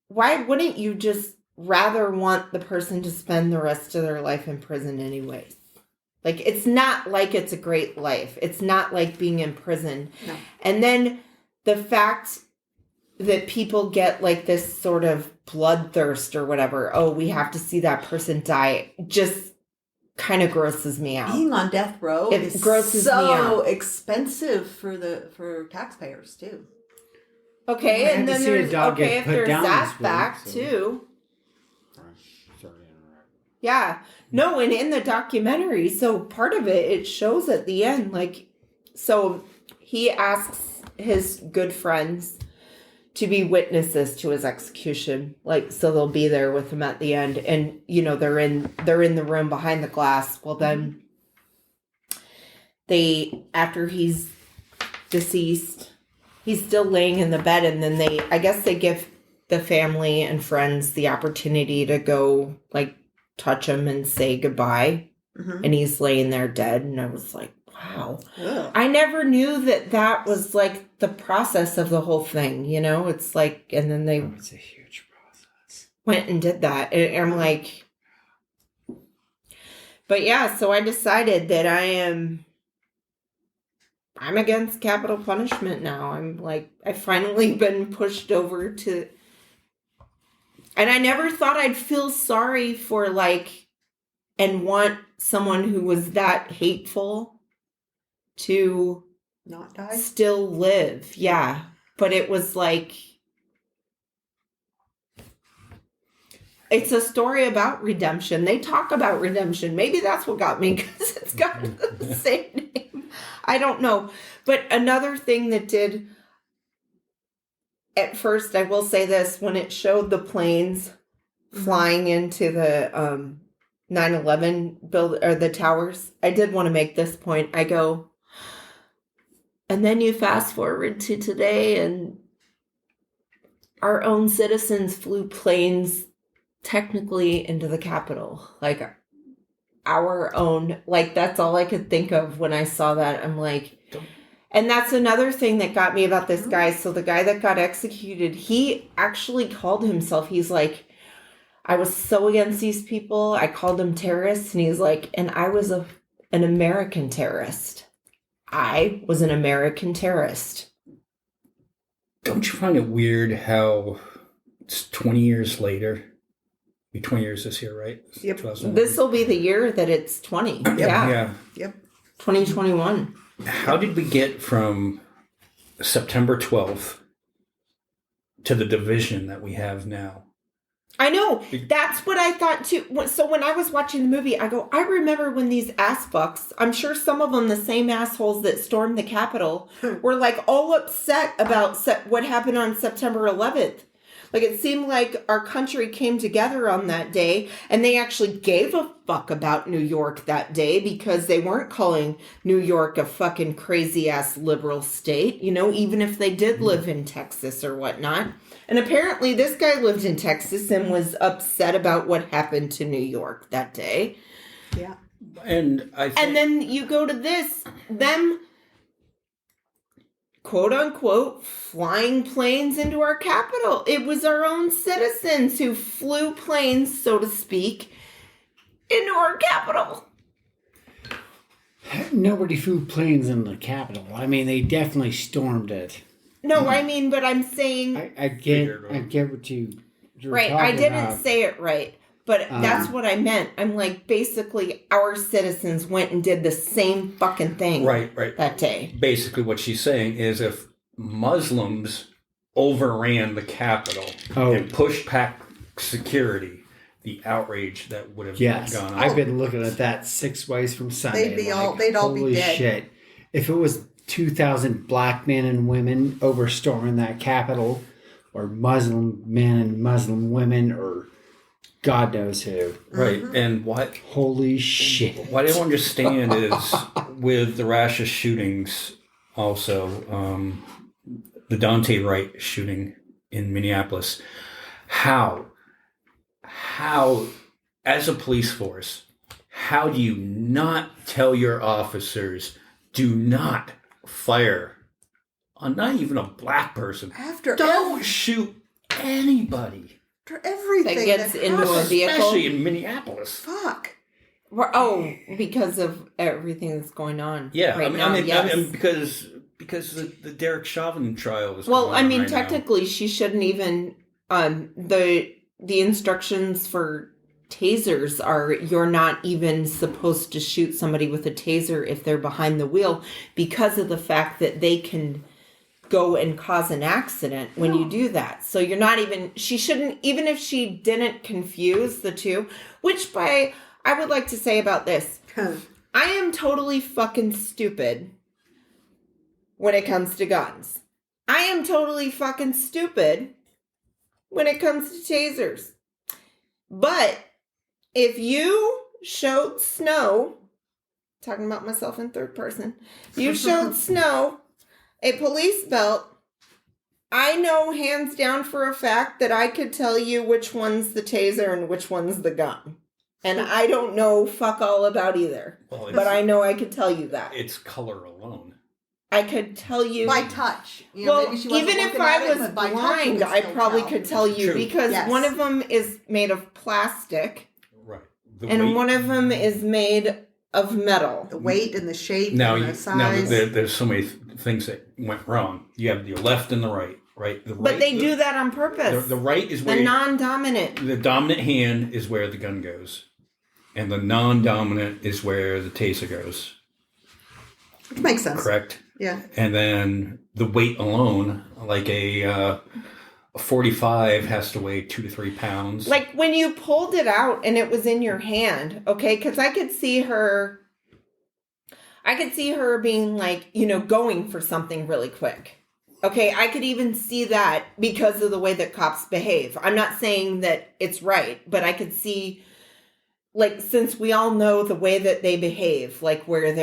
why wouldn't you just rather want the person to spend the rest of their life in prison anyways? It's not it's a great life. It's not like being in prison. No. And then the fact that people get this sort of bloodthirst or whatever. Oh, we have to see that person die. Just kind of grosses me out. Being on death row is grosses me out. so expensive for taxpayers too. Okay, I and had to then see a there's dog get if put there's down that this week, fact so- too. Sorry to interrupt. Yeah. No, and in the documentary, so part of it shows at the end, so he asks his good friends to be witnesses to his execution, so they'll be there with him at the end, and they're in the room behind the glass. Well, then after he's deceased, he's still laying in the bed, and then they give the family and friends the opportunity to go touch him and say goodbye. And he's laying there dead, and I was like, wow. Ugh. I never knew that was the process of the whole thing, it's and then they It's a huge process. went and did that. And I'm like, but yeah, so I decided that I'm against capital punishment now. I've finally been pushed over to, and I never thought I'd feel sorry for and want someone who was that hateful to Not die. still live. Yeah. But it was it's a story about redemption. They talk about redemption. Maybe that's what got me, because it's got the same name. I don't know. But another thing that did, at first, I will say this, when it showed the planes flying into the 9/11 build, or the towers, I did want to make this point. I go, and then you fast forward to today, and our own citizens flew planes technically into the Capitol. our own. Like, that's all I could think of when I saw that. I'm like, and that's another thing that got me about this guy. So the guy that got executed, he actually called himself, he's like, I was so against these people. I called them terrorists. And he's like, and I was an American terrorist. I was an American terrorist. Don't you find it weird how it's 20 years later? Be 20 years this year, right? Yep. 2001. This will be the year that it's 20. Yeah. Yep. 2021. How did we get from September 12th to the division that we have now? I know. That's what I thought too. So when I was watching the movie, I go, I remember when these ass fucks, I'm sure some of them the same assholes that stormed the Capitol, were like all upset about what happened on September 11th. Like, it seemed like our country came together on that day, and they actually gave a fuck about New York that day because they weren't calling New York a fucking crazy-ass liberal state, you know, even if they did live in Texas or whatnot. And apparently this guy lived in Texas and was upset about what happened to New York that day. Yeah. And then you go to this, them, quote unquote, flying planes into our capital. It was our own citizens who flew planes, so to speak, into our capital. Nobody flew planes in the Capitol. I mean, they definitely stormed it. No, I mean, but I'm saying... I get what you're right, talking I didn't about. say it right. But that's what I meant. I'm like, basically, our citizens went and did the same fucking thing right that day. Basically what she's saying is if Muslims overran the Capitol and pushed back security, the outrage that would have gone on. I've been looking at that 6 ways from Sunday. They'd all be holy dead. Shit. If it was 2,000 black men and women overstorming that Capitol, or Muslim men and Muslim women, or God knows who. Right. And what? Holy shit. What I don't understand is with the rash of shootings, also, the Dante Wright shooting in Minneapolis, how, as a police force, how do you not tell your officers, do not fire on not even a black person? Don't shoot anybody. After everything that gets into a vehicle. Especially in Minneapolis. Fuck. Oh, because of everything that's going on. Yeah, right I mean, yes. because the Derek Chauvin trial was. Well, going I on mean, right technically, now. she shouldn't even. The instructions for tasers are you're not even supposed to shoot somebody with a taser if they're behind the wheel because of the fact that they can go and cause an accident when you do that. So you're not even, she shouldn't, even if she didn't confuse the two, which I would like to say about this, I am totally fucking stupid when it comes to guns. I am totally fucking stupid when it comes to tasers. But if you showed Snow, talking about myself in third person, you showed Snow a police belt, I know hands down for a fact that I could tell you which one's the taser and which one's the gun. And I don't know fuck all about either. Well, but I know I could tell you that. It's color alone. I could tell you. By touch. You know, Well, maybe she wasn't even if looking at I it, was but by touch you blind, could I still probably tell. could tell you True. because Yes. one of them is made of plastic Right. and one of them is made of metal. The weight and the shape Now, and the size. there's so many things that went wrong. You have your left and the right, right? The But right, they do that on purpose. The right is where The non-dominant. the dominant hand is where the gun goes, and the non-dominant is where the taser goes. Which makes sense. Correct. Yeah. And then the weight alone, like a 45 has to weigh 2 to 3 pounds. Like when you pulled it out and it was in your hand, okay? Because I could see her being like, you know, going for something really quick. Okay, I could even see that because of the way that cops behave. I'm not saying that it's right, but I could see, like, since we all know the way that they behave, like where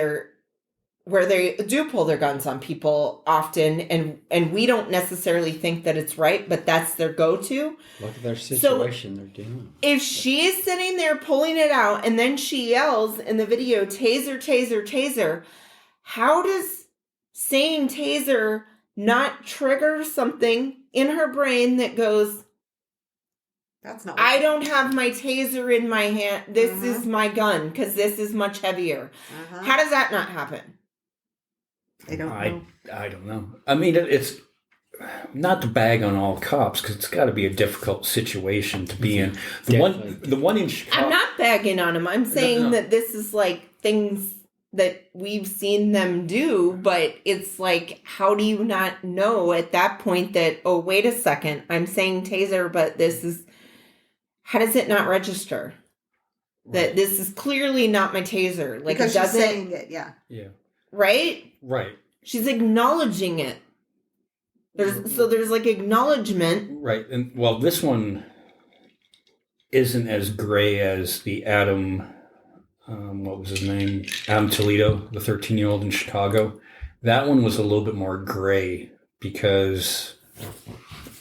where they do pull their guns on people often, and we don't necessarily think that it's right, but that's their go-to. Look at their situation they're doing. If she's sitting there pulling it out and then she yells in the video, taser, taser, taser, how does saying taser not trigger something in her brain that goes, That's not. I don't have my taser in my hand. This is my gun because this is much heavier. How does that not happen? I don't know. I don't know. I mean, it's not to bag on all cops because it's got to be a difficult situation to be in. The one in Chicago. I'm not bagging on them. I'm saying that this is like things that we've seen them do, but it's like, how do you not know at that point that, oh, wait a second, I'm saying taser, but this is, how does it not register? Right. That this is clearly not my taser. Like, because it doesn't, she's saying it, yeah. Yeah. Right? Right. She's acknowledging it. There's like acknowledgement. Right. And well, this one isn't as gray as the Adam, what was his name? Adam Toledo, the 13-year-old in Chicago. That one was a little bit more gray because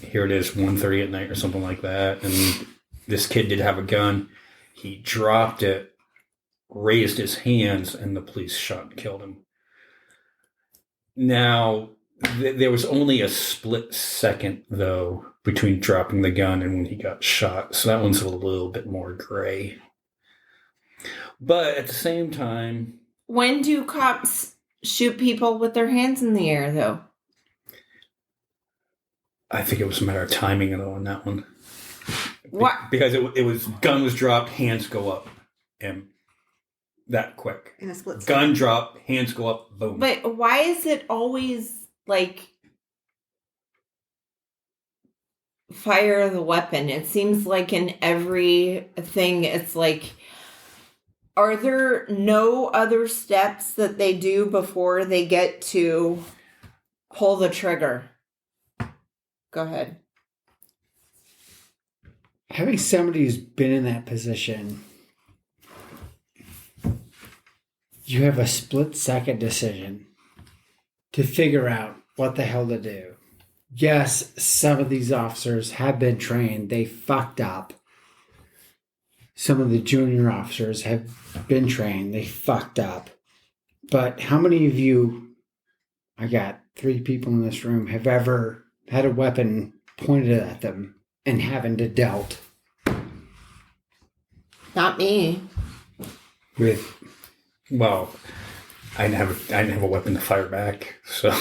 here it is, 1:30 at night or something like that. And this kid did have a gun. He dropped it, raised his hands, and the police shot and killed him. Now, there was only a split second, though, between dropping the gun and when he got shot. So that one's a little bit more gray. But at the same time... When do cops shoot people with their hands in the air, though? I think it was a matter of timing, though, on that one. What? Because it was gun was dropped, hands go up, and that quick. In a split second. Gun drop, hands go up, boom. But why is it always like fire the weapon? It seems like in every thing, it's like, are there no other steps that they do before they get to pull the trigger? Go ahead. Having somebody who's been in that position, you have a split-second decision to figure out what the hell to do. Yes, some of these officers have been trained. They fucked up. Some of the junior officers have been trained. They fucked up. But how many of you, I got 3 people in this room, have ever had a weapon pointed at them and having to dealt? Not me. With... Well, I didn't have a weapon to fire back, so...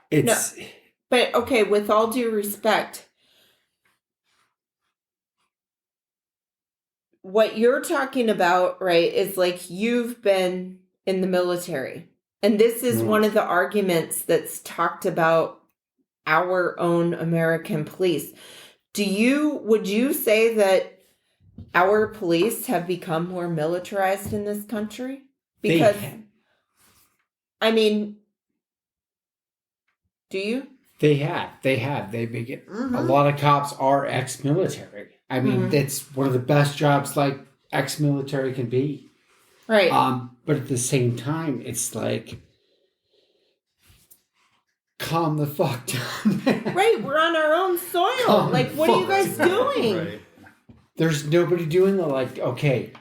It's... No, but, okay, with all due respect, what you're talking about, right, is like you've been in the military. And this is one of the arguments that's talked about our own American police. Would you say that our police have become more militarized in this country? Because, I mean, do you? They have. A lot of cops are ex-military. I mean, it's one of the best jobs like ex-military can be. Right. But at the same time, it's like, calm the fuck down, man. Right, we're on our own soil. Like, what are you guys doing? Right. There's nobody doing the, like, okay,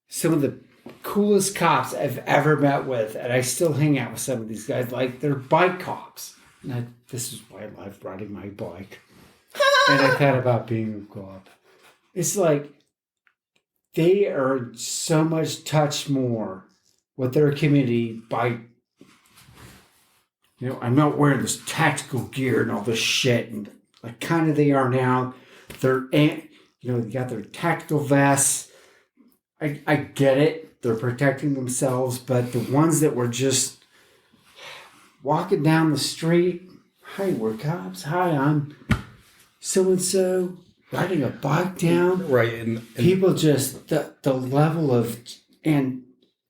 some of the coolest cops I've ever met with, and I still hang out with some of these guys, like, they're bike cops. And this is why I love riding my bike. And I thought about being a cop. It's like, they are so much touched more with their community by, you know, I'm not wearing this tactical gear and all this shit, and like kind of they are now. They're, you know, they got their tactical vests. I get it. They're protecting themselves, but the ones that were just walking down the street, hi, we're cops. Hi, I'm so-and-so. Riding a bike down. Right. And people just, the level of, and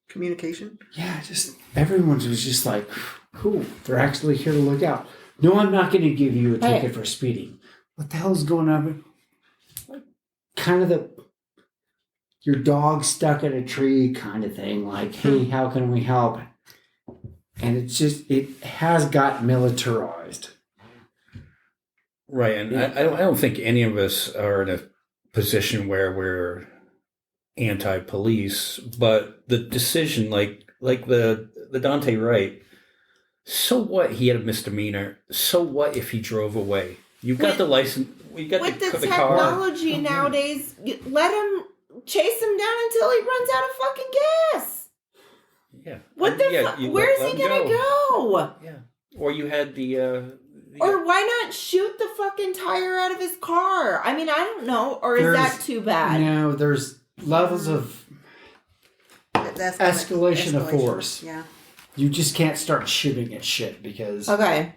communication. Yeah, just everyone was just like, cool, they're actually here to look out. No, I'm not going to give you a ticket for speeding. What the hell's going on? Kind of your dog stuck in a tree kind of thing. Like, hey, how can we help? And it has got militarized. Right, and I don't think any of us are in a position where we're anti-police, but the decision, like the Dante Wright, so what? He had a misdemeanor. So what if he drove away? You've got the license. We got With the car. technology nowadays, let him chase him down until he runs out of fucking gas. Yeah. What the fuck? Where is he gonna go? Yeah. Or you had the or why not shoot the fucking tire out of his car? I mean, I don't know. Or is that too bad? No, there's levels of escalation of force. Yeah. You just can't start shooting at shit because... Okay.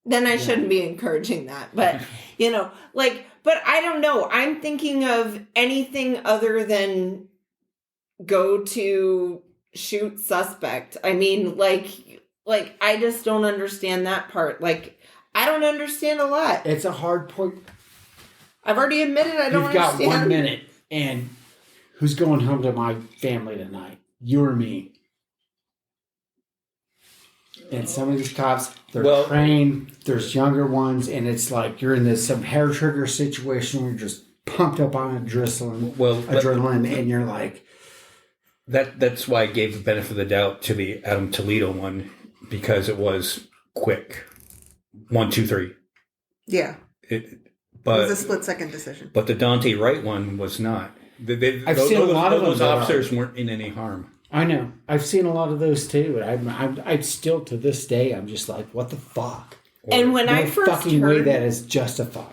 Then I shouldn't be encouraging that. But, but I don't know. I'm thinking of anything other than go to shoot suspect. I mean, like I just don't understand that part. Like, I don't understand a lot. It's a hard point. I've already admitted I don't understand. You've got 1 minute, and who's going home to my family tonight? You or me? And some of these cops, they're trained. There's younger ones, and it's like you're in some hair trigger situation where you're just pumped up on adrenaline, and you're like... That's why I gave the benefit of the doubt to the Adam Toledo one, because it was quick. 1, 2, 3. Yeah. It was a split-second decision. But the Dante Wright one was not. I've seen a lot of those officers weren't in any harm. I know. I've seen a lot of those too. And I still, to this day, I'm just like, what the fuck? And when I first fucking way that is justified.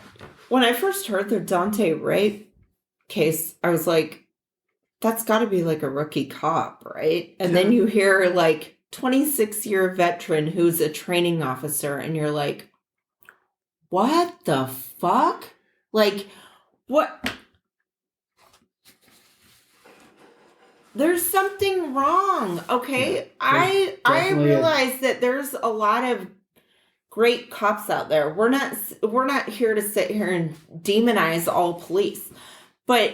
When I first heard the Dante Wright case, I was like, that's got to be like a rookie cop, right? And then you hear like 26-year veteran who's a training officer, and you're like, what the fuck? Like, what? There's something wrong, okay? Yeah, I realize that there's a lot of great cops out there. We're not here to sit here and demonize all police. But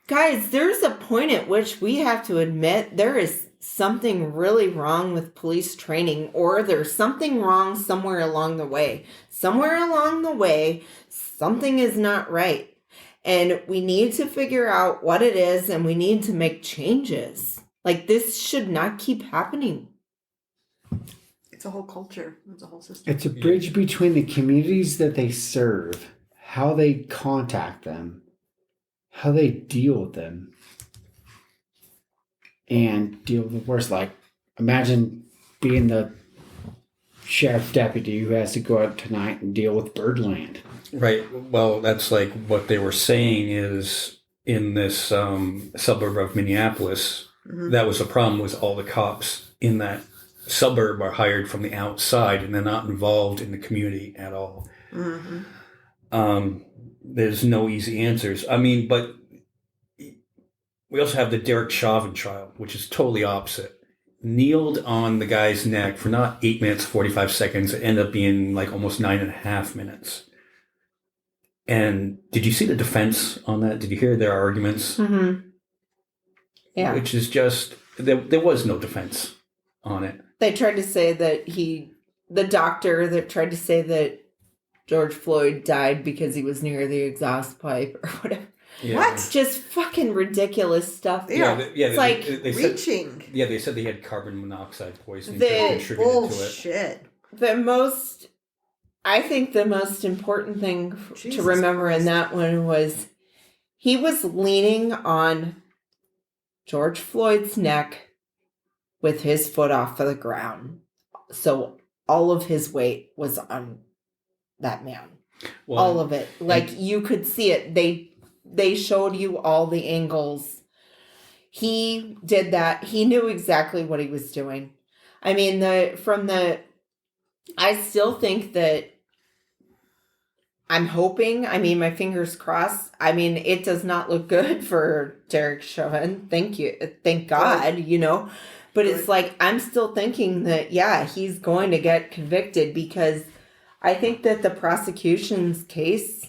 guys, there's a point at which we have to admit there is something really wrong with police training, or there's something wrong somewhere along the way. Somewhere along the way, something is not right. And we need to figure out what it is, and we need to make changes. Like, this should not keep happening. It's a whole culture. It's a whole system. It's a bridge between the communities that they serve, how they contact them, how they deal with them, and deal with the worst. Like, imagine being the sheriff deputy who has to go out tonight and deal with Birdland. Right. Well, that's like what they were saying is in this suburb of Minneapolis, that was the problem, was all the cops in that suburb are hired from the outside and they're not involved in the community at all. There's no easy answers. I mean, but we also have the Derek Chauvin trial, which is totally opposite. Kneeled on the guy's neck for not 8 minutes, 45 seconds. It ended up being like almost 9.5 minutes. And did you see the defense on that? Did you hear their arguments? Yeah. Which is just, there was no defense on it. They tried to say that the doctor that tried to say that George Floyd died because he was near the exhaust pipe or whatever. Yeah. What? Just fucking ridiculous stuff. It's like they reaching. Said, they said they had carbon monoxide poisoning. Bullshit. I think the most important thing to remember in that one was he was leaning on George Floyd's neck with his foot off of the ground. So all of his weight was on that man. Well, all of it. Like, you could see it. They showed you all the angles. He did that. He knew exactly what he was doing. I mean, I still think that I'm hoping, my fingers crossed. It does not look good for Derek Chauvin. Thank God, But it's like, I'm still thinking that, he's going to get convicted, because I think that the prosecution's case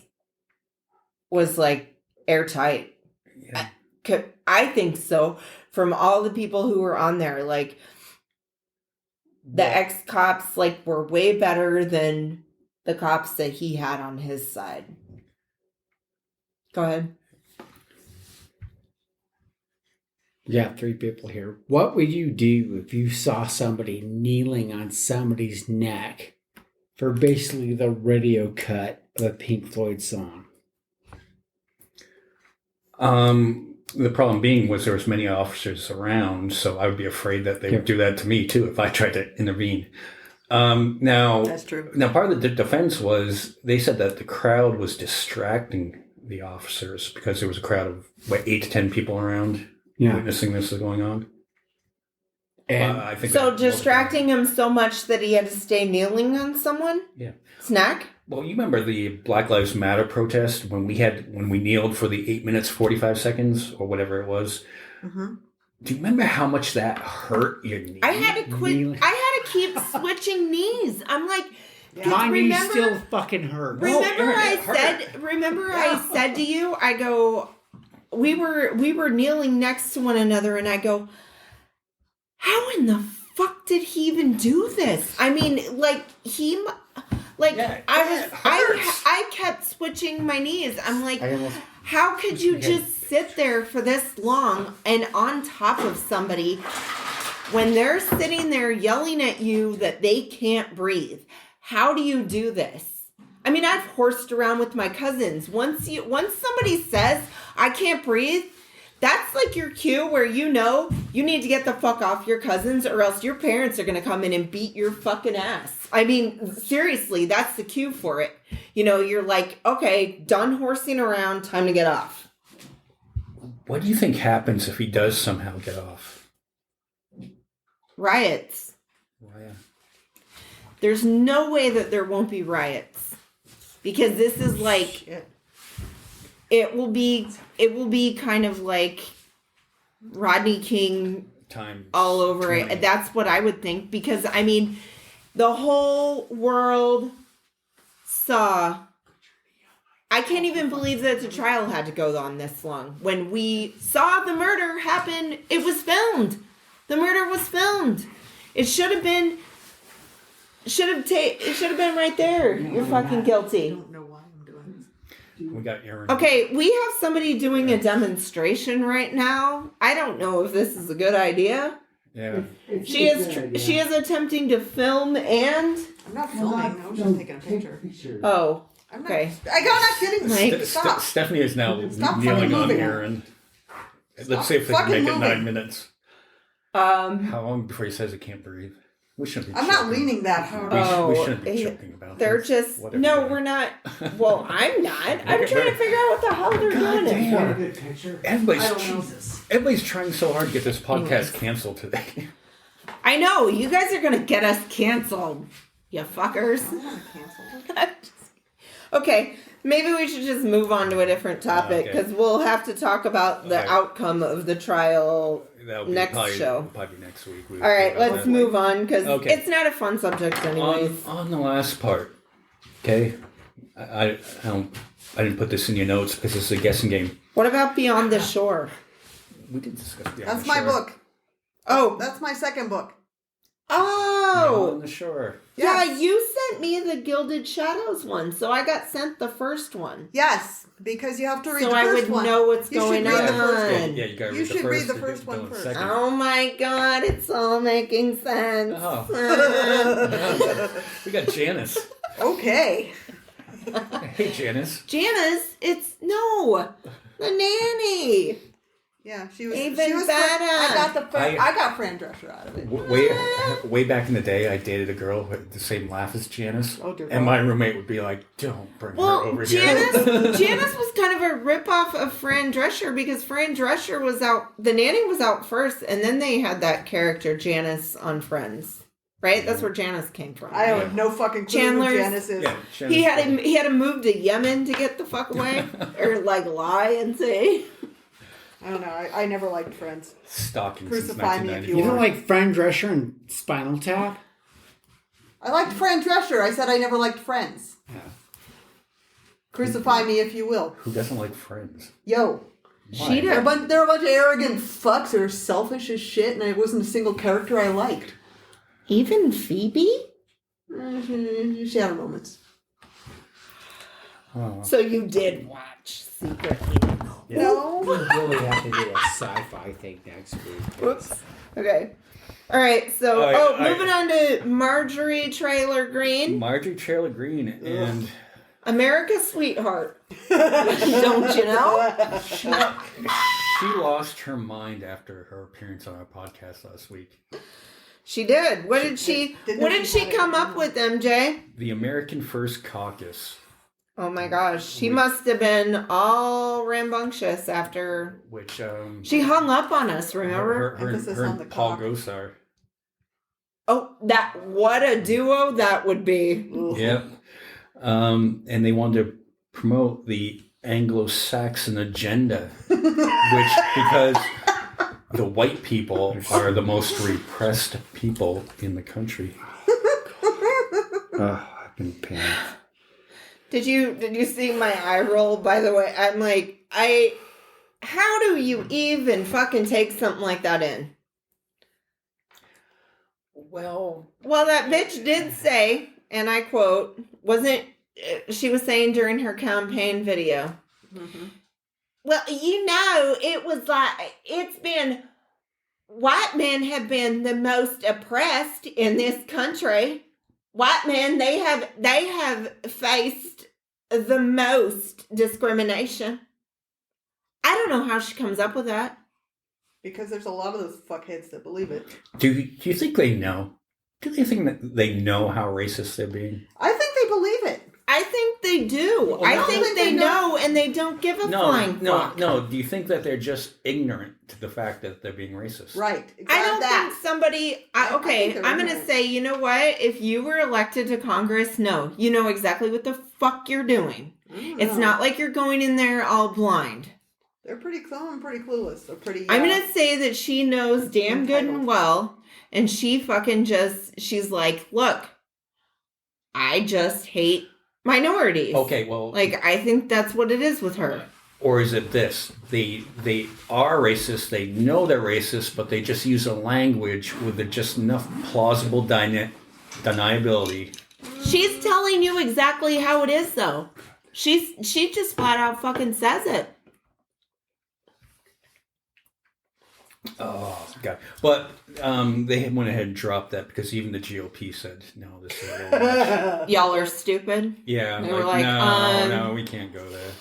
was like airtight. I think so. From all the people who were on there, like the ex-cops, like were way better than the cops that he had on his side. Go ahead. Yeah, 3 people here. What would you do if you saw somebody kneeling on somebody's neck for basically the radio cut of a Pink Floyd song? The problem being was there was many officers around, so I would be afraid that they would do that to me too if I tried to intervene. Now, That's true. Now, part of the defense was they said that the crowd was distracting the officers because there was a crowd of 8 to 10 people around witnessing this going on. And I think So distracting him so much that he had to stay kneeling on someone? Yeah. Snack? Well, you remember the Black Lives Matter protest when we kneeled for the 8 minutes 45 seconds or whatever it was. Mm-hmm. Do you remember how much that hurt your knee? I had to quit. I had to keep switching knees. I'm like, my knee still fucking hurt. Remember I said to you, I go, we were kneeling next to one another, and I go, how in the fuck did he even do this? I mean, I kept switching my knees. I'm like, how could you just sit there for this long and on top of somebody when they're sitting there yelling at you that they can't breathe? How do you do this? I mean, I've horsed around with my cousins. Once somebody says, I can't breathe, that's like your cue where you know you need to get the fuck off your cousins or else your parents are going to come in and beat your fucking ass. I mean, seriously, that's the cue for it. You know, you're like, okay, done horsing around, time to get off. What do you think happens if he does somehow get off? Riots. Well, There's no way that there won't be riots. Because this is like... It will be kind of like Rodney King time all over it. That's what I would think. Because, I mean, the whole world saw... I can't even believe that the trial had to go on this long. When we saw the murder happen, it was filmed. The murder was filmed. It should have been... It should have been right there. You're fucking guilty. I don't know why I'm doing this. We got Aaron. Okay, we have somebody doing a demonstration right now. I don't know if this is a good idea. Yeah. She is attempting to film and... I'm not filming. I was just taking a picture. Oh, I'm okay. I'm not kidding. Like, Stop. Stephanie is now Stop kneeling on moving. Aaron. Let's see if they can make it 9 minutes. How long before he says he can't breathe? We shouldn't be I'm not leaning that hard. We shouldn't be joking about they're this. just... Whatever. No, we're not... Well, I'm not. I'm trying to figure out what the hell they're doing it for. Everybody's trying so hard to get this podcast canceled today. I know. You guys are going to get us canceled. You fuckers. I want to cancel. Okay, maybe we should just move on to a different topic because we'll have to talk about the outcome of the trial next show. Probably next week. All right, let's move on because it's not a fun subject anyways. On the last part, okay, I didn't put this in your notes because it's a guessing game. What about Beyond the Shore? We did discuss Beyond That's the my Shore. book. Oh, That's my second book. Oh, Beyond the Shore. yeah, Yes. you sent me the Gilded Shadows one, so I got sent the first one. Yes, because you have to read So the I first would one. know what's You going should read the first on. one. Yeah, you gotta You read should the read first. the and first one go in first. second. Oh my god, it's all making sense. Oh. We got Janice. Okay. Hey, Janice. Janice, the nanny. Yeah, she was. Even she was better. I got Fran Drescher out of it. Way back in the day, I dated a girl with the same laugh as Janice. Oh, dear and God. my roommate would be like, "Don't bring her Well, over Janice here." was kind of a ripoff of Fran Drescher because Fran Drescher was out, the nanny was out first, and then they had that character Janice on Friends, right? That's where Janice came from. I have no fucking clue Chandler's- who Janice is. Yeah, Janice he had to move to Yemen to get the fuck away, or like lie and say. I don't know. I never liked Friends. Stalking Crucify since me if 1990. you You don't want. like Fran Drescher and Spinal Tap? I liked Fran Drescher. I said I never liked Friends. Yeah. Crucify me if you will. Who doesn't like Friends? Yo. She They're a does. bunch of arrogant fucks who are selfish as shit, and I wasn't a single character I liked. Even Phoebe? She had her moments. Oh. So you did watch secretly. No. We really have to do a sci-fi thing next week. Whoops. Okay. All right. So, moving on to Marjorie Traylor Greene, Marjorie Taylor Greene, and America's sweetheart. Don't you know? she lost her mind after her appearance on our podcast last week. She did. What did she come up with, MJ? The American First Caucus, Oh my gosh, she must have been all rambunctious after which she hung up on us. Remember? her Emphasis on and the Paul cock. Gosar. Oh, what a duo that would be. Yep. And they wanted to promote the Anglo-Saxon agenda, which because the white people are the most repressed people in the country. Oh, I've been pained. Did you see my eye roll? By the way, I'm like, how do you even fucking take something like that in? Well, that bitch did say, and I quote, she was saying during her campaign video, well, it was like, white men have been the most oppressed in this country. White men, they have faced the most discrimination. I don't know how she comes up with that. Because there's a lot of those fuckheads that believe it. Do you think they know? Do they think that they know how racist they're being? I think they believe it. I think they do. Well, I no. think they know, and they don't give a flying fuck. No. Do you think that they're just ignorant to the fact that they're being racist? Right. Exactly. I don't think somebody. I think they're I'm going to ignorant. say, you know what? If you were elected to Congress, no, you know exactly what the fuck you're doing. It's not like you're going in there all blind. They're pretty clueless. They're pretty. I'm going to say that she knows damn good and well, and she fucking she's like, look, I just hate minorities. Okay, well, Like, I think that's what it is with her. or is it this? They are racist. They know they're racist, but they just use a language with just enough plausible deniability. She's telling you exactly how it is, though. She just flat out fucking says it. Oh God! But they went ahead and dropped that because even the GOP said no. This is a little much. Y'all are stupid. Yeah, They were like, no, we can't go there.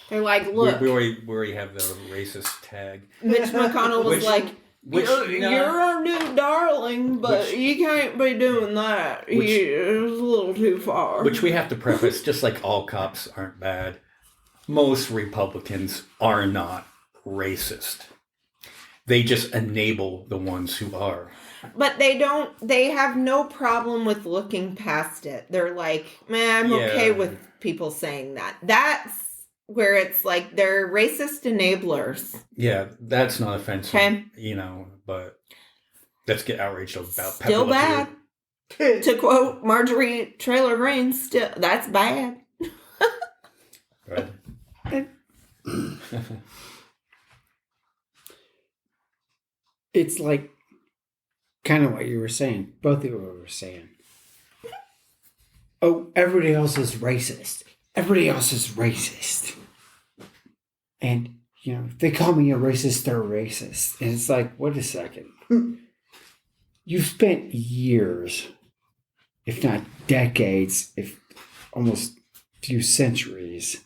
They're like, look, We already have the racist tag. Mitch McConnell was you're our new darling, but you can't be doing that. It's a little too far. Which we have to preface, just like all cops aren't bad, most Republicans are not racist. They just enable the ones who are. But they have no problem with looking past it. They're like, man, I'm okay with people saying that. That's where it's like they're racist enablers. Yeah, that's not offensive. Okay. But let's get outraged about Still Pepe Le bad. Pew. To quote Marjorie Traylor Greene, still that's bad. Right. It's like kind of what you were saying. Both of you were saying. Oh, everybody else is racist. Everybody else is racist. And, if they call me a racist, they're racist. And it's like, wait a second. You've spent years, if not decades, if almost a few centuries,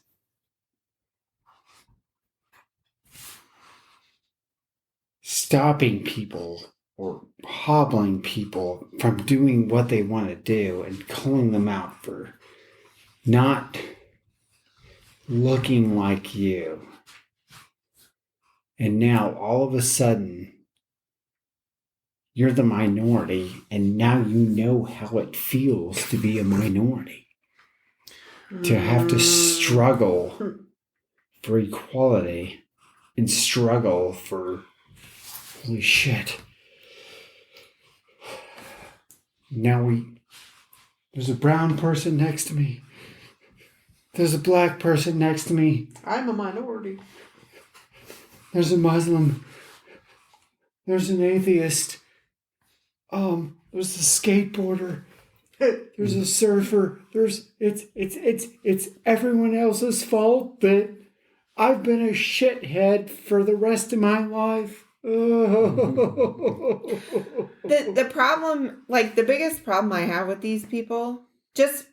stopping people or hobbling people from doing what they want to do and calling them out for not looking like you. And now all of a sudden you're the minority, and now you know how it feels to be a minority. To have to struggle for equality and struggle for holy shit. Now there's a brown person next to me. There's a black person next to me. I'm a minority. There's a Muslim. There's an atheist. There's a skateboarder. There's a surfer. It's everyone else's fault that I've been a shithead for the rest of my life. The problem, like the biggest problem I have with these people, just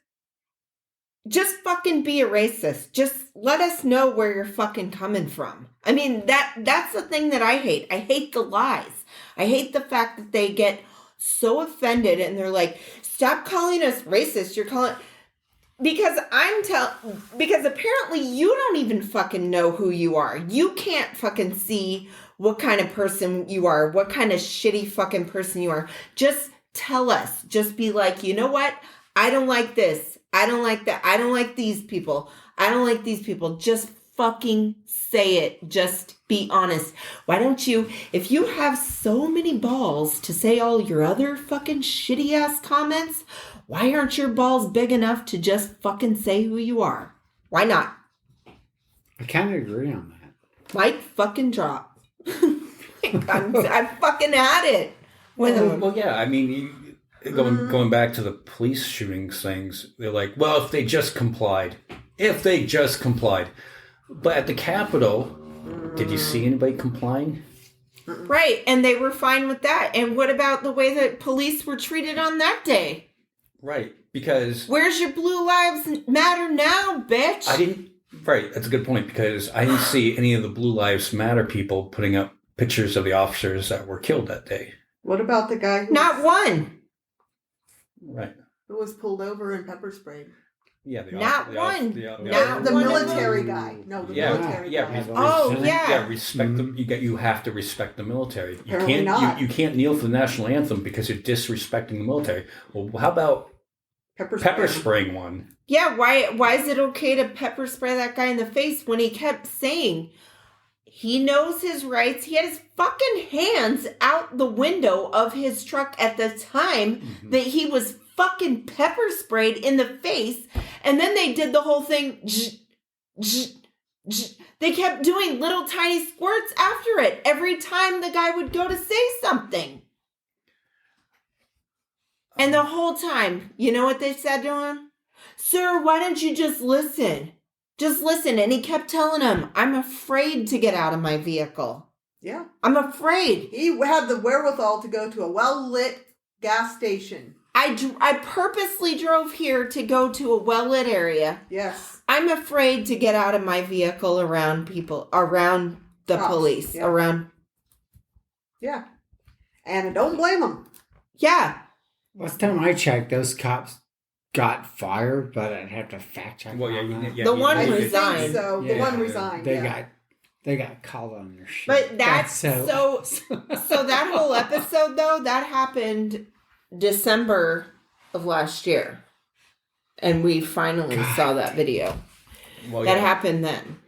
fucking be a racist. Just let us know where you're fucking coming from. I mean, that's the thing that I hate. I hate the lies. I hate the fact that they get so offended and they're like, stop calling us racist. You're calling... Because apparently you don't even fucking know who you are. You can't fucking see what kind of person you are, what kind of shitty fucking person you are. Just tell us. Just be like, you know what? I don't like this. I don't like that. I don't like these people. I don't like these people. Just fucking say it. Just be honest. Why don't you, if you have so many balls to say all your other fucking shitty ass comments, why aren't your balls big enough to just fucking say who you are? Why not? I kind of agree on that. Mic fucking drop. I fucking had it. Well, yeah. I mean, going back to the police shootings things, they're like, well, if they just complied. But at the Capitol, did you see anybody complying? Right, and they were fine with that. And what about the way that police were treated on that day? Right, because... Where's your Blue Lives Matter now, bitch? Right, that's a good point, because I didn't see any of the Blue Lives Matter people putting up pictures of the officers that were killed that day. What about the guy who Not one. Right. who was pulled over and pepper sprayed? Yeah, Not one. The military guy. No, the military guy. Oh, yeah. Yeah, respect them. You have to respect the military. You Apparently can't not. you can't kneel for the national anthem because you're disrespecting the military. Well, how about pepper spraying one? Yeah, why is it okay to pepper spray that guy in the face when he kept saying he knows his rights? He had his fucking hands out the window of his truck at the time that he was fucking pepper sprayed in the face, and then they did the whole thing. They kept doing little tiny squirts after it every time the guy would go to say something. And the whole time, you know what they said to him? Sir, why don't you just listen? Just listen. And he kept telling him, I'm afraid to get out of my vehicle. Yeah. I'm afraid. He had the wherewithal to go to a well-lit gas station. I purposely drove here to go to a well-lit area. Yes. I'm afraid to get out of my vehicle around people, around the Cops, police, yeah. around. Yeah. And I don't blame him. Yeah. Last time I checked, those cops got fired, but I'd have to fact check. Well, on that. The one I resigned. think so. The Yeah. one resigned. They got called on their shit. But that's so that whole episode, though, that happened December of last year. And we finally saw that video. Well, That happened then.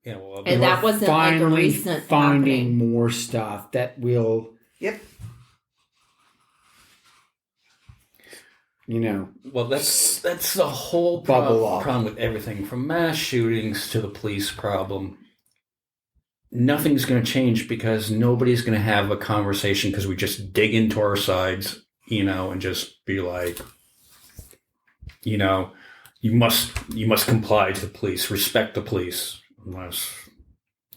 Yeah, well, And that wasn't like a Finally recent finding happening. more stuff that will, Yep. you know, well, that's the whole Bubble up. problem with everything from mass shootings to the police problem. Nothing's going to change because nobody's going to have a conversation because we just dig into our sides, and just be like, you must comply to the police, respect the police, unless,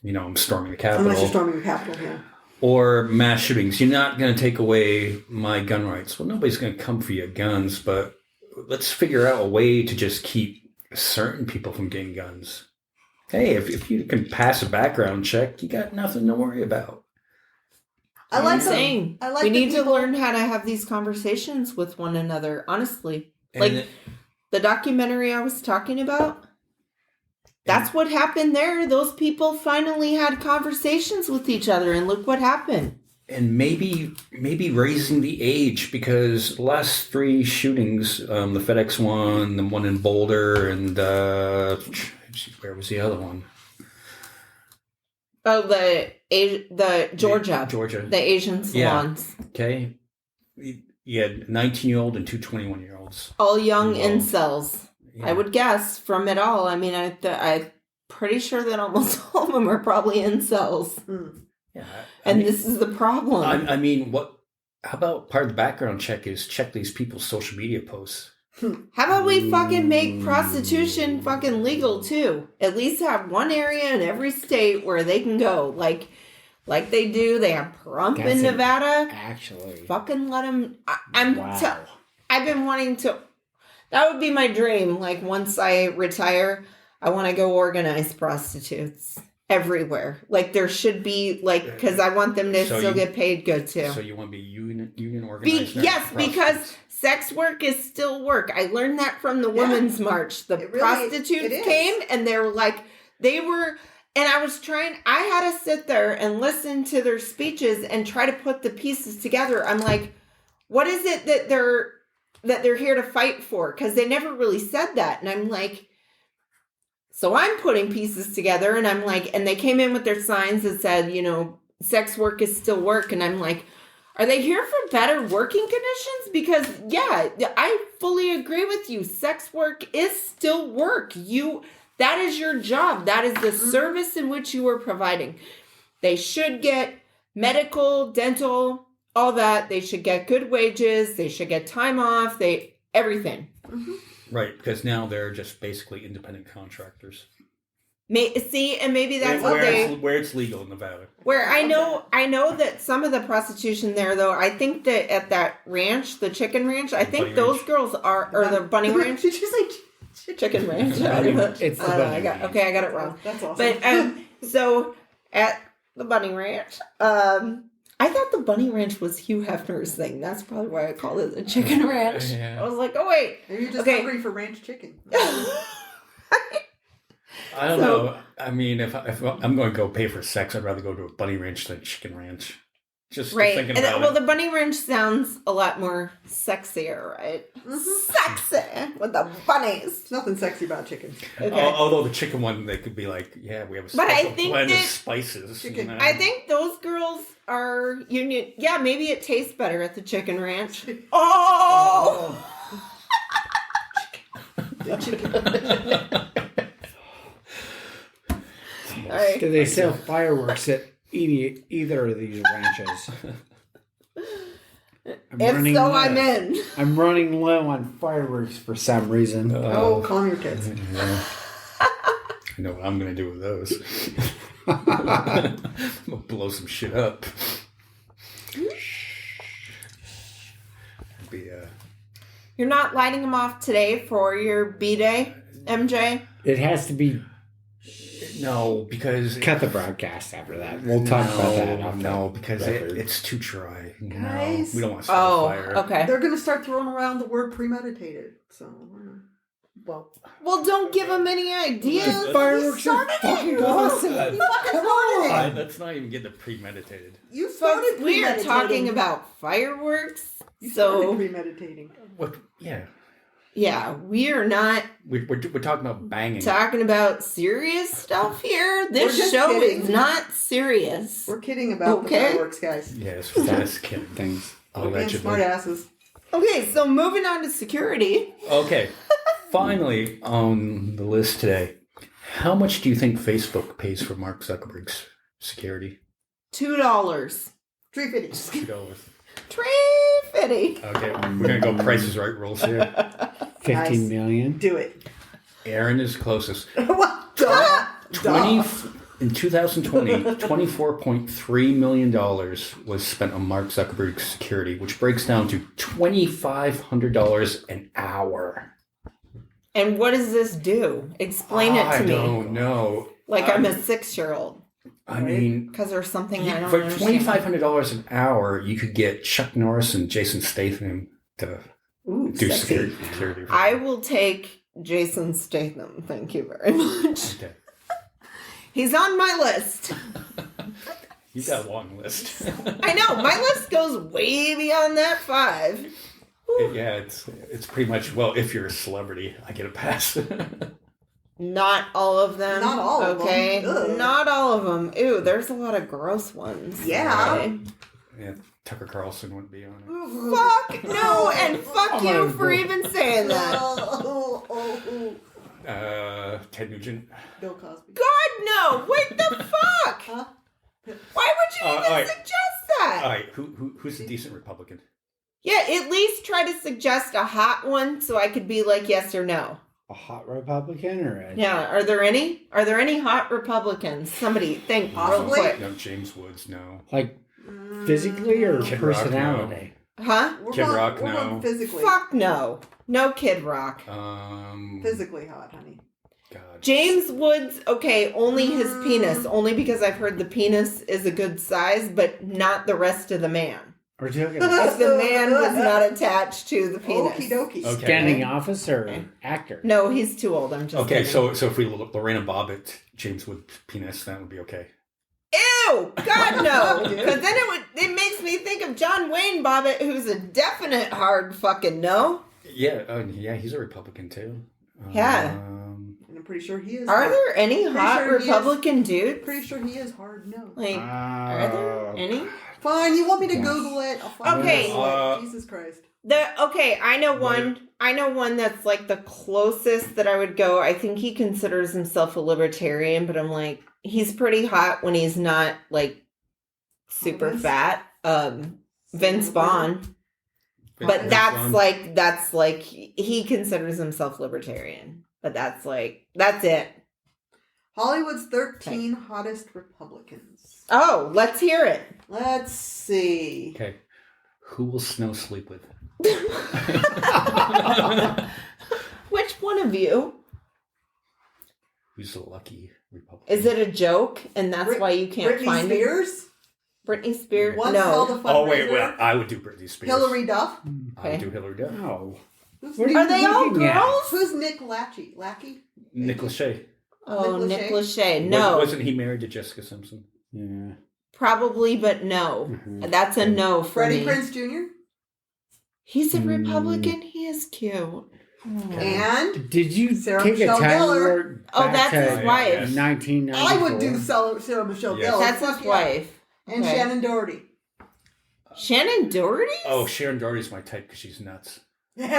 I'm storming the Capitol. Unless you're storming the Capitol, yeah. Or mass shootings. You're not going to take away my gun rights. Well, nobody's going to come for your guns, but let's figure out a way to just keep certain people from getting guns. Hey, if you can pass a background check, you got nothing to worry about. I like saying I like we the need to people- learn how to have these conversations with one another, honestly. And Like the documentary I was talking about, that's what happened there. Those people finally had conversations with each other, and look what happened. And maybe raising the age, because the last 3 shootings, the FedEx one, the one in Boulder, and where was the other one? Oh, the Georgia. Georgia. The Asian salons. Okay. You had 19-year-old and 2 21-year-olds. All young Involved. incels. Yeah. I would guess from it all. I mean, I pretty sure that almost all of them are probably incels. Yeah. And this is the problem. I mean, what? How about part of the background check is check these people's social media posts? How about we fucking make prostitution fucking legal too? At least have one area in every state where they can go, like they do. They have Pahrump in Nevada. Actually, fucking let them. Wow. I've been wanting to. That would be my dream. Like once I retire, I want to go organize prostitutes everywhere. Like there should be because I want them to still get paid good too. So you want to be union organized? Yes, because sex work is still work. I learned that from the Women's March. The prostitutes came and they were and I was trying, I had to sit there and listen to their speeches and try to put the pieces together. I'm like, what is it that they're here to fight for? Because they never really said that. And I'm like, so I'm putting pieces together and I'm like, and they came in with their signs that said, sex work is still work. And I'm like, are they here for better working conditions? Because, yeah, I fully agree with you. Sex work is still work. That is your job. That is the service in which you are providing. They should get medical, dental, all that. They should get good wages. They should get time off. Everything. Mm-hmm. Right, because now they're just basically independent contractors. And maybe that's where it's legal in Nevada. Where I know that some of the prostitution there, though, I think that at that ranch, the chicken ranch, I think those girls are, or the bunny ranch. Did you say chicken ranch? It's the bunny ranch. Okay, I got it wrong. That's awesome. But so at the bunny ranch, I thought the bunny ranch was Hugh Hefner's thing. That's probably why I called it the chicken ranch. Yeah. I was like, oh wait, maybe you're just hungry for ranch chicken. I don't know. I mean, if I'm going to go pay for sex, I'd rather go to a bunny ranch than a chicken ranch. Just thinking about it. Well, the bunny ranch sounds a lot more sexier, right? Mm-hmm. Sexy with the bunnies. There's nothing sexy about chicken. Okay. Although the chicken one, they could be like, yeah, we have a special blend of spices. Chicken. I think those girls are union. Yeah, maybe it tastes better at the chicken ranch. Oh! All right. Do they sell fireworks at either of these ranches? I'm in. I'm running low on fireworks for some reason. Calm your tits. Yeah. I know what I'm going to do with those. I'm going to blow some shit up. You're not lighting them off today for your B-Day, MJ? It has to be... No, because... Cut the broadcast after that. We'll talk about that. No, because it's too dry. Guys. No, we don't want to start a fire. Okay. They're going to start throwing around the word premeditated. So, well, don't give them any ideas. Fireworks are fucking awesome. Come on. Let's not even get the premeditated. You started Folks, we are talking about fireworks. You started premeditating. What? Yeah. Yeah, we are not. We're talking about banging. Talking about serious stuff here. This show is not serious. We're kidding about the fireworks, guys. Yes, we're just kidding things. Allegedly. Smart asses. Okay, so moving on to security. Okay, finally on the list today. How much do you think Facebook pays for Mark Zuckerberg's security? $2. $3.50. $2. $3.50. Okay, we're gonna go Price is Right rules here. 15 million. Do it. Aaron is closest. What? In 2020, $24.3 million was spent on Mark Zuckerberg's security, which breaks down to $2,500 an hour. And what does this do? Explain it to me. I don't know. Like I'm a 6-year-old. I mean... Because there's something I don't for understand. $2,500 an hour, you could get Chuck Norris and Jason Statham to do security. I will take Jason Statham. Thank you very much. Okay. He's on my list. You've got a long list. I know. My list goes way beyond that 5. Yeah, it's pretty much, well, if you're a celebrity, I get a pass. Not all of them. Not all of them. Okay. Ugh. Not all of them. Ew, there's a lot of gross ones. Yeah. Okay. Yeah, Tucker Carlson wouldn't be on it. Fuck no, and fuck you for even saying that. Ted Nugent. Bill Cosby. God, no! What the fuck? Huh? Why would you even all right. suggest that? All right, who's a decent Republican? Yeah, at least try to suggest a hot one so I could be like yes or no. A hot Republican or a... Yeah, are there any? Are there any hot Republicans? Somebody think real Possibly. quick. No, James Woods, no. Like physically or Kid Rock, personality? Huh? Kid Rock, we're no. going physically. Fuck no. No Kid Rock. Physically hot, honey. God. James Woods, okay, only his penis. Only because I've heard the penis is a good size, but not the rest of the man. We're talking If the man was not attached to the penis. Okie dokie. Okay. standing office or actor? No, he's too old. I'm just Okay, kidding. so if we look Lorena Bobbitt, James Woods penis, that would be okay. Ew! God no! Dude. Because then it makes me think of John Wayne Bobbitt, who's a definite hard fucking no. Yeah, he's a Republican too. Yeah. And I'm pretty sure he is. Are there any Pretty hot sure he is. Republican dudes? Pretty sure he is hard no. Like, are there any? Fine, you want me to Google it? I'll find Okay. it. Jesus Christ. I know one. I know one that's like the closest that I would go. I think he considers himself a libertarian, but I'm like, he's pretty hot when he's not like super Vince? fat. Vince Vaughn. But Vince that's Vaughn. like he considers himself libertarian. But that's it. Hollywood's 13 hottest Republicans. Oh, let's hear it. Let's see. Okay. Who will Snow sleep with? Which one of you? Who's the lucky Republican? Is it a joke and that's why you can't Britney find Spears? it? Britney Spears? Once held a No. fundraiser. Oh wait, I would do Britney Spears. Hillary Duff. I would do Hillary Duff. No. Who's What Nick, are Are they all looking at? girls? who's Nick Lackey? Nick Lachey. Oh, Nick Nick Lachey? Lachey. No. Wasn't he married to Jessica Simpson? Yeah. Probably, but no. Mhm. That's a no for Freddie me. Prinze Jr. He's a Republican. He is cute. And Did you Sarah take Michelle a time Gellar. warp Oh, back that's to his wife. 1994? I would do Sarah Michelle Yes. Gellar. That's Fuck his yeah. wife. And Okay. Shannon Doherty. Shannon Doherty? Oh, Sharon Doherty's my type because she's nuts. That's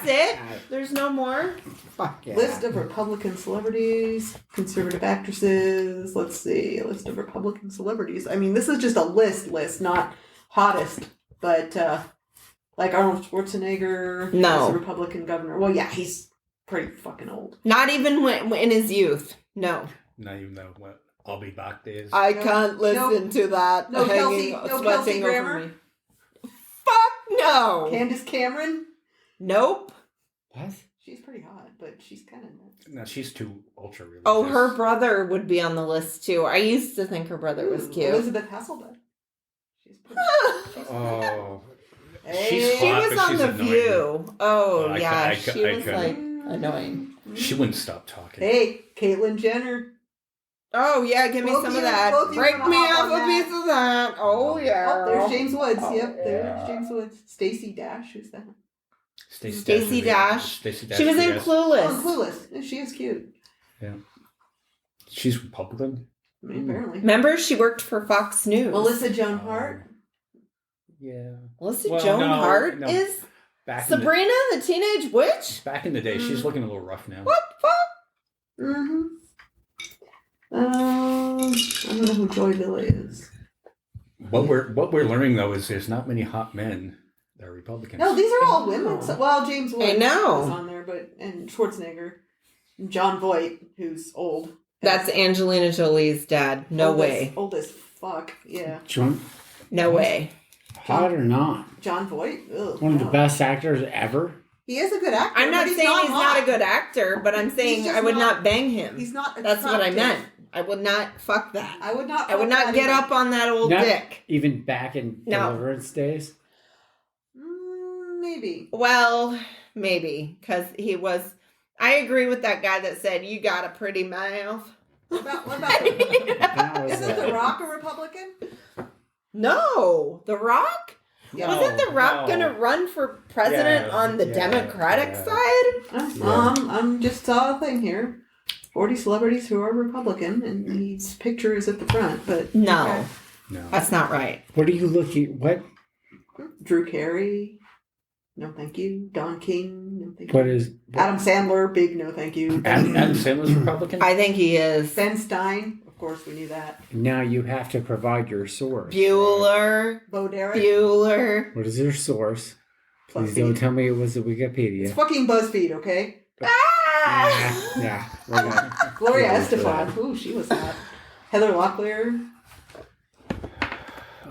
it? There's no more? Fuck yeah. List of Republican celebrities, conservative actresses. Let's see, a list of Republican celebrities. I mean, this is just a list, not hottest. But like Arnold Schwarzenegger, No. he's a Republican governor. Well, yeah, he's pretty fucking old. Not even when in his youth. No. Not even though what I'll be back days. I No, can't listen to that. no Kelsey- hanging, no sweating Kelsey over Grammer? me. Fuck no. Candace Cameron, Nope. What? she's pretty hot, but she's kind of nuts. No, she's too ultra religious. Oh, her brother would be on the list too. I used to think her brother was Ooh, cute. Elizabeth Hasselbeck. She's pretty. Oh, Hey. she's She hot, was but on she's The annoying. View. Oh, I yeah. cou- She I was couldn't. like annoying. She wouldn't stop talking. Hey, Caitlyn Jenner. Oh, yeah. Give me Both some you- of that. both you Break wanna me hop off on a that? piece of that. Oh, yeah. Oh, there's James Woods. Oh, Yep, yeah. there's James Woods. Stacey Dash. Who's that? Stacey Dash. Stacey Dash. She was in yes. Clueless. Oh, Clueless. She is cute. She's Republican. I mean, apparently. Remember, she worked for Fox News. Melissa Joan Hart. Yeah. Melissa Well, Joan no, Hart no. is Back Sabrina the Teenage Witch? back in the day, she's looking a little rough now. What the fuck? Mm-hmm. I don't know who Joy Villa is. What we're learning though is there's not many hot men that are Republicans. No, these are all I know. women. So, well, James Woods I know. was on there, but and Schwarzenegger, and John Voight, who's old. That's Angelina Jolie's dad. No Old as- way. Old as fuck. Yeah, John, No way. hot or not? John Voight. Ugh, One of the no. best actors ever. He is a good actor. I'm not but saying he's not hot. a good actor, but I'm saying just I would not- not bang him. He's not. That's what I attractive. meant. I would not fuck that. I would not. I would fuck not that get either. up on that old Not dick. even back in No. Deliverance days. Maybe. Well, maybe. Because he was. I agree with that guy that said, you got a pretty mouth. What about the, That was isn't The Rock a Republican? No. The Rock? Yeah. Wasn't The Rock no. going to run for president Yeah, on the yeah, Democratic yeah. side? I'm just saw a thing here. 40 celebrities who are Republican, and his picture is at the front. But No. okay. No. That's not right. What are you looking? What? Drew Carey. No, thank you. Don King. No, thank What you. is Adam Sandler. Big no, thank you. Adam Sandler's Republican? I think he is. Ben Stein. Of course, we knew that. now? You have to provide your source. Bueller. Bo Derek. Bueller. What is your source? Please BuzzFeed. don't tell me it was the Wikipedia. It's fucking BuzzFeed, okay? Yeah, we're not. Gloria Yeah, Estefan. Ooh, she was hot. Heather Locklear.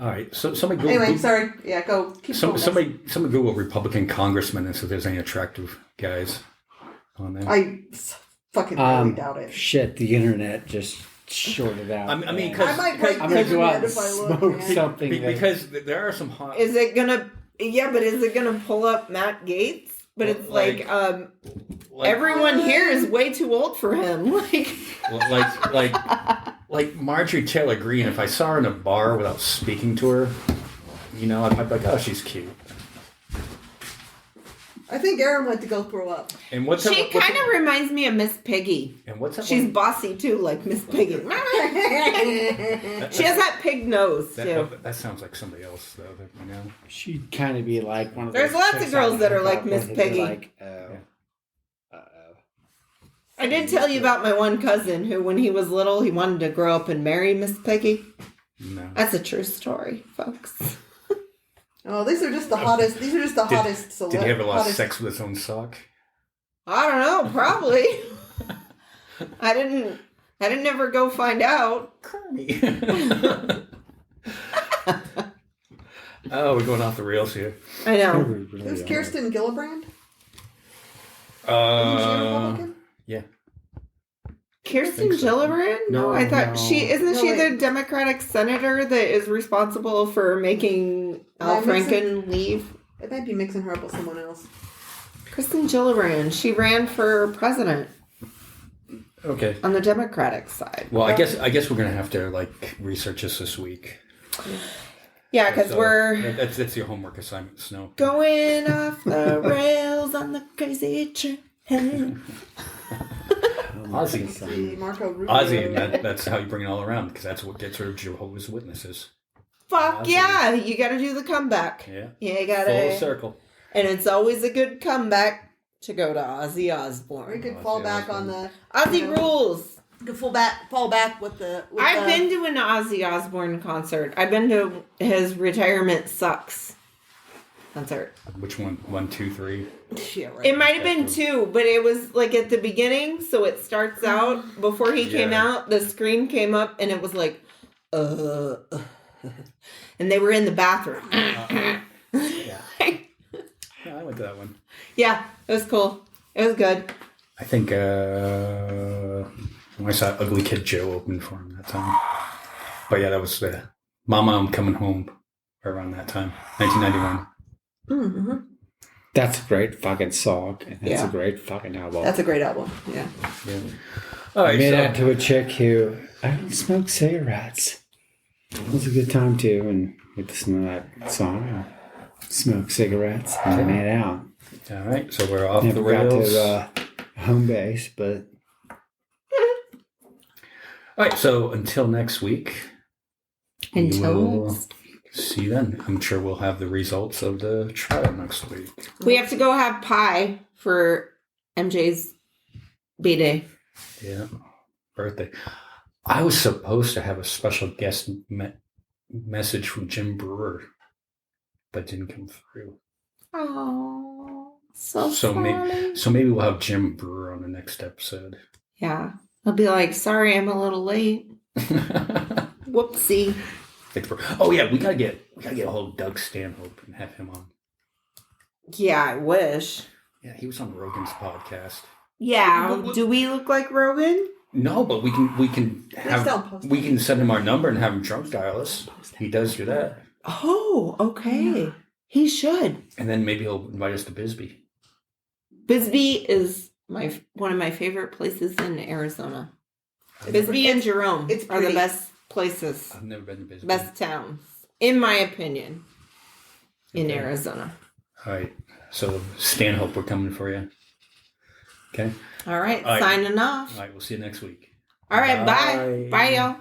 All right. So somebody Google, Anyway, sorry. Yeah, go. Keep going. somebody Google Republican congressman and see if there's any attractive guys on there. I fucking really doubt it. Shit, the internet just shorted out. I mean, I might break I'm the gonna go out internet and if I look, smoke man. something. because there are some hot. Is it gonna? Yeah, but is it gonna pull up Matt Gates? But it's like everyone here is way too old for him. Like Marjorie Taylor Greene. If I saw her in a bar without speaking to her, you know, I'd be like, oh, she's cute. I think Aaron went to go throw up. And what's She kind of reminds me of Miss Piggy. And what's that? She's one? bossy too, like Miss Piggy. She has that pig nose too. That sounds like somebody else, though. You know. She'd kind of be like one of There's those lots of chicks girls I that are hook like up Miss with and be Piggy. Like, I did tell you about my one cousin who, when he was little, he wanted to grow up and marry Miss Piggy. No. That's a true story, folks. Oh, these are just the hottest. These are just the hottest. Did he have a lot of hottest- sex with his own sock? I don't know, probably. I didn't ever go find out. Kermie. Oh, we're going off the rails here. I know. Who's Kirsten Gillibrand? Isn't she a Republican? Yeah. Kirsten think so. Gillibrand? No, I thought No. isn't No, she wait. the Democratic senator that is responsible for making Al I'm mixing- Franken leave? I might be mixing her up with someone else. Kristen Gillibrand. She ran for president Okay. on the Democratic side. Well, I guess we're gonna have to like research this week. Yeah, because So, we're that's your homework assignment, Snow. going off the rails on the crazy train. Ozzy. See Marco Rubio. Ozzy, and that's how you bring it all around because that's what gets rid of Jehovah's Witnesses. Fuck Ozzy. yeah, you got to do the comeback. Yeah. You got Full to, circle. and it's always a good comeback to go to Ozzy Or you Osbourne. could Ozzy fall back Osbourne. on the. Ozzy you know, rules. You could fall back with the. With I've the, been to an Ozzy Osbourne concert. I've been to his Retirement Sucks concert. Which one? 1, 2, 3. Yeah, right. It might have been 2, but it was like at the beginning, so it starts out before he came Yeah. out. The screen came up, and it was like, and they were in the bathroom. Yeah. Yeah, I went to that one. Yeah, it was cool. It was good. I think when I saw Ugly Kid Joe open for him that time. But yeah, that was Mama, I'm Coming Home around that time, 1991. Mm-hmm. That's a great fucking song. And that's Yeah. a great fucking album. That's a great album. Yeah. Yeah. All I right, made so out to a chick who I don't smoke cigarettes. It was a good time too, and we listened to that song. And smoke cigarettes and made out. all right, so we're off Never the got rails. to home base, but All right, so until next week. we Until will next see you then. I'm sure we'll have the results of the trial next week. We have to go have pie for MJ's B-Day. Yeah, birthday. I was supposed to have a special guest message from Jim Brewer, but didn't come through. Oh, so So sorry. maybe we'll have Jim Brewer on the next episode. Yeah. I'll be like, sorry, I'm a little late. Whoopsie. Oh yeah, we gotta get a hold of Doug Stanhope and have him on. Yeah, I wish. Yeah, he was on Rogan's podcast. Yeah. What- Do we look like Rogan? No, but we can don't have post we can send him our number and have him drunk dial us. He does do that, Oh, okay. He should. and then maybe he'll invite us to Bisbee. Bisbee is one of my favorite places in Arizona. Bisbee and Jerome it's are the pretty. best places, I've never been to Bisbee. best towns, in my opinion, in Okay. Arizona. All right, so Stanhope, we're coming for you. Okay. All right, All right. signing off. All right, we'll see you next week. All right, Bye. bye. Bye, y'all.